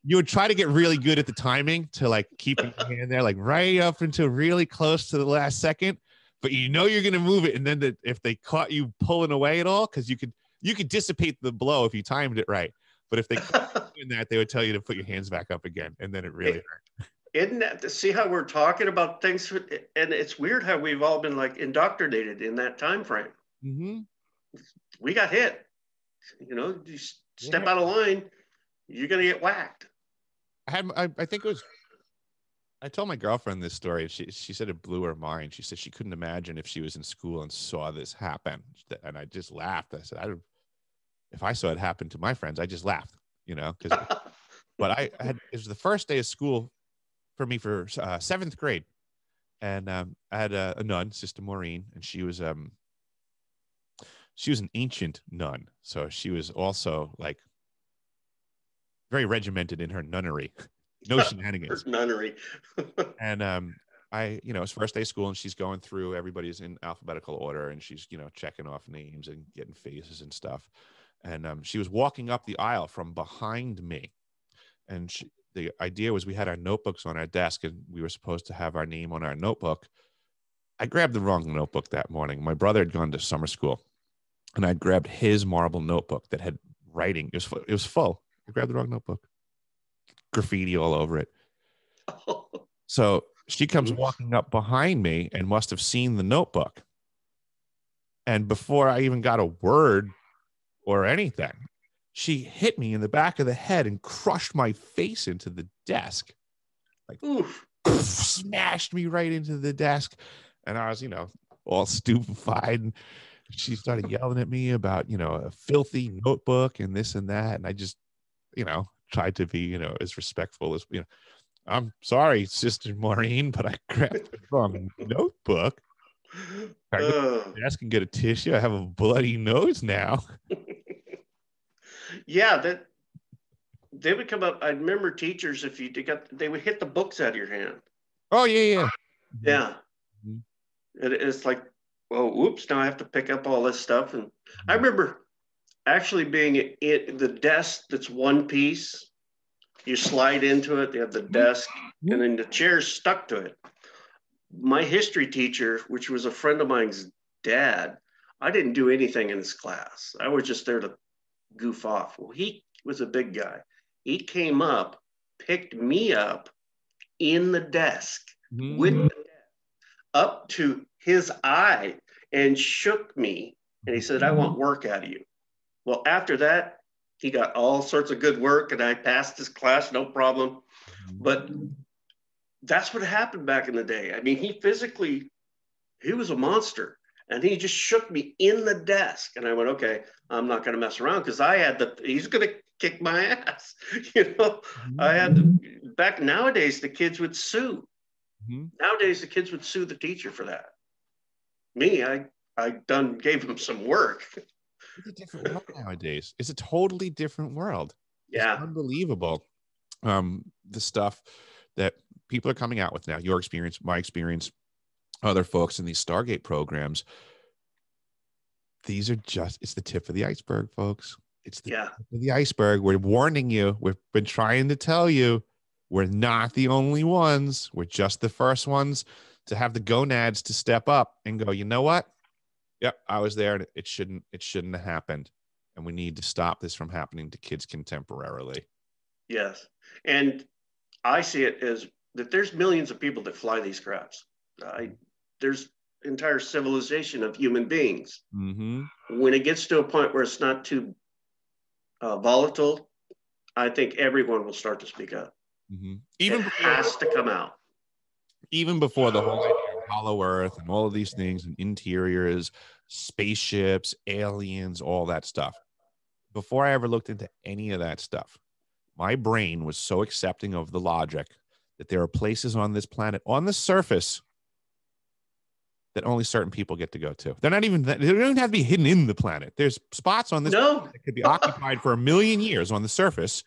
would try to get really good at the timing to like keep your hand there, like right up until really close to the last second, but you're going to move it. And then if they caught you pulling away at all, because you could dissipate the blow if you timed it right. But if they caught you in that, they would tell you to put your hands back up again. And then it really hurt. Isn't that to see how we're talking about things? And it's weird how we've all been like indoctrinated in that time frame. Mm-hmm. We got hit. You step out of line, you're going to get whacked. I think it was, I told my girlfriend this story. She said it blew her mind. She said she couldn't imagine if she was in school and saw this happen. And I just laughed. I said, if I saw it happen to my friends, I just laughed, but it was the first day of school for me for 7th grade. And I had a nun, Sister Maureen, and she was an ancient nun. So she was also like very regimented in her nunnery. No shenanigans. Nunnery. And it's first day of school, and she's going through, everybody's in alphabetical order, and she's, checking off names and getting faces and stuff. And she was walking up the aisle from behind me. And the idea was we had our notebooks on our desk, and we were supposed to have our name on our notebook. I grabbed the wrong notebook that morning. My brother had gone to summer school, and I grabbed his marble notebook that had writing. It was full. I grabbed the wrong notebook. Graffiti all over it. So she comes walking up behind me and must have seen the notebook. And before I even got a word or anything, she hit me in the back of the head and crushed my face into the desk. Like, smashed me right into the desk. And I was, all stupefied. And she started yelling at me about, a filthy notebook and this and that. And I just, tried to be, as respectful as, I'm sorry, Sister Maureen, but I grabbed the wrong notebook. I go to the desk and get a tissue. I have a bloody nose now. Yeah, they would come up. I remember teachers, they would hit the books out of your hand. Oh, yeah. Yeah. Mm-hmm. It's like, oh, oops, now I have to pick up all this stuff. And I remember actually being in the desk that's one piece. You slide into it, you have the desk, and then the chair's stuck to it. My history teacher, which was a friend of mine's dad, I didn't do anything in his class. I was just there to goof off. Well, he was a big guy. He came up, picked me up in the desk with the desk up to his eye and shook me. And he said, I want work out of you. Well, after that, he got all sorts of good work, and I passed his class, no problem. But that's what happened back in the day. I mean, he was a monster, and he just shook me in the desk. And I went, okay, I'm not going to mess around, because he's going to kick my ass. Back nowadays, the kids would sue. Nowadays, the kids would sue the teacher for that. me. I gave him some work. It's a different world nowadays. It's a totally different world. Yeah. It's unbelievable. The stuff that people are coming out with now, your experience, my experience, other folks in these Stargate programs. These are it's the tip of the iceberg, folks. It's the tip of the iceberg. We're warning you. We've been trying to tell you we're not the only ones. We're just the first ones to have the gonads to step up and go, you know what? Yep, I was there and it shouldn't have happened. And we need to stop this from happening to kids contemporarily. Yes. And I see it as that there's millions of people that fly these crafts. There's entire civilization of human beings. Mm-hmm. When it gets to a point where it's not too volatile, I think everyone will start to speak up. Mm-hmm. It has to come out. Even before the whole idea of Hollow Earth and all of these things and interiors, spaceships, aliens, all that stuff. Before I ever looked into any of that stuff, my brain was so accepting of the logic that there are places on this planet, on the surface, that only certain people get to go to. They don't even have to be hidden in the planet. There's spots on this planet that could be occupied for 1 million years on the surface.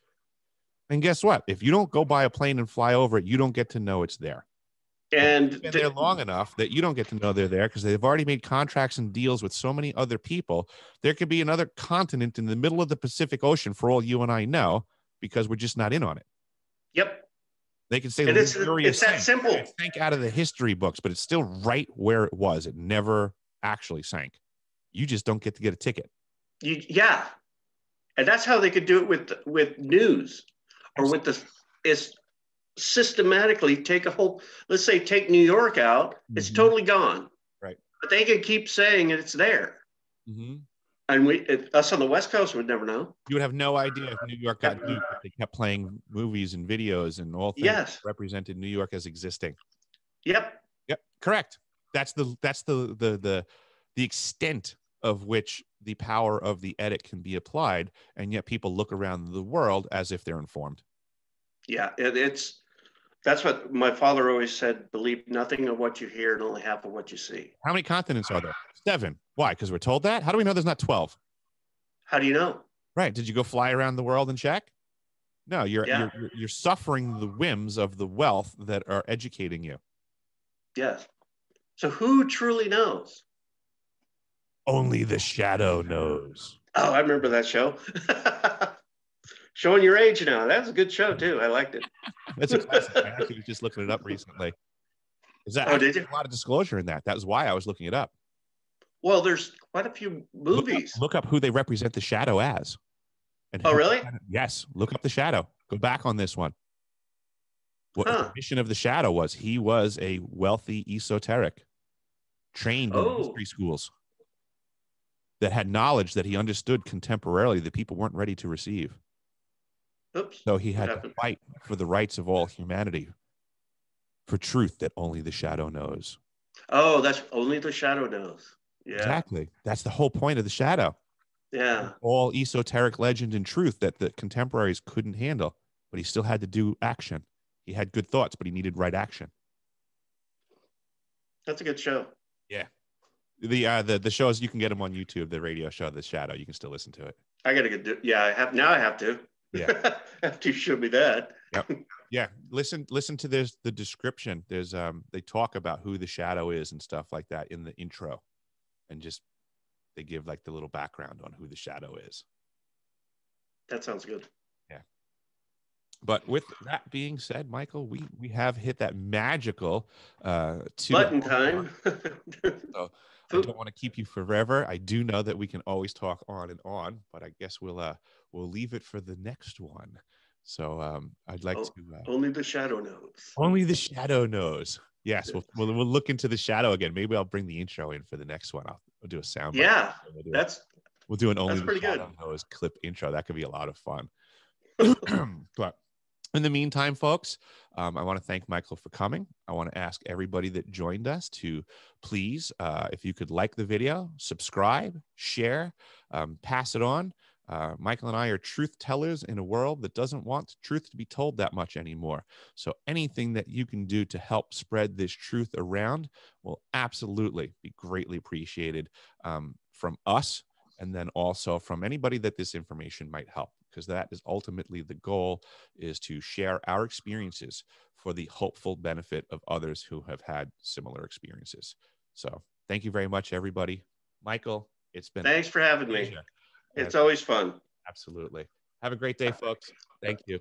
And guess what? If you don't go by a plane and fly over it, you don't get to know it's there. And it's been there long enough that you don't get to know they're there because they've already made contracts and deals with so many other people. There could be another continent in the middle of the Pacific Ocean for all you and I know because we're just not in on it. Yep. They can say it's that simple. It sank out of the history books, but it's still right where it was. It never actually sank. You just don't get to get a ticket. Yeah. And that's how they could do it with news or with is systematically take let's say take New York out. Mm-hmm. It's totally gone. Right. But they can keep saying it's there. Mm-hmm. And us on the West Coast would never know. You would have no idea if New York got nuked. They kept playing movies and videos and all things that represented New York as existing. Yep. Correct. That's the extent of which the power of the edit can be applied, and yet people look around the world as if they're informed. Yeah, that's what my father always said, believe nothing of what you hear and only half of what you see. How many continents are there? 7. Why? Because we're told that? How do we know there's not 12? How do you know? Right. Did you go fly around the world and check? No, you're suffering the whims of the wealth that are educating you. Yes. So who truly knows? Only the shadow knows. Oh, I remember that show. Showing your age now. That's a good show too. I liked it. That's a classic. I actually was just looking it up recently. Did you? A lot of disclosure in that. That was why I was looking it up. Well, there's quite a few movies. Look up who they represent the shadow as. Really? Yes. Look up the shadow. Go back on this one. What the mission of the shadow was. He was a wealthy esoteric trained in history schools that had knowledge that he understood contemporarily that people weren't ready to receive. Oops. So he had to fight for the rights of all humanity, for truth that only the shadow knows. Oh, that's only the shadow knows. Yeah. Exactly. That's the whole point of the shadow. Yeah. All esoteric legend and truth that the contemporaries couldn't handle, but he still had to do action. He had good thoughts, but he needed right action. That's a good show. Yeah. The shows, you can get them on YouTube, the radio show, The Shadow. You can still listen to it. I got to get I have to. Yeah. After you show me that. Yep. Yeah. Listen to the description. There's they talk about who the shadow is and stuff like that in the intro. And just they give like the little background on who the shadow is. That sounds good. Yeah. But with that being said, Michael, we have hit that magical button time. So I don't want to keep you forever. I do know that we can always talk on and on, but I guess we'll leave it for the next one. So I'd like to. Only the shadow knows. Only the shadow knows. Yes, we'll look into the shadow again. Maybe I'll bring the intro in for the next one. I'll do a sound. Yeah, we'll do an only the shadow knows clip intro. That could be a lot of fun. But in the meantime, folks, I want to thank Michael for coming. I want to ask everybody that joined us to please, if you could like the video, subscribe, share, pass it on. Michael and I are truth tellers in a world that doesn't want truth to be told that much anymore. So anything that you can do to help spread this truth around will absolutely be greatly appreciated from us, and then also from anybody that this information might help, because that is ultimately the goal, is to share our experiences for the hopeful benefit of others who have had similar experiences. So thank you very much, everybody. Michael, it's been— Thanks for having me. It's always fun. Absolutely. Have a great day, folks. Thank you.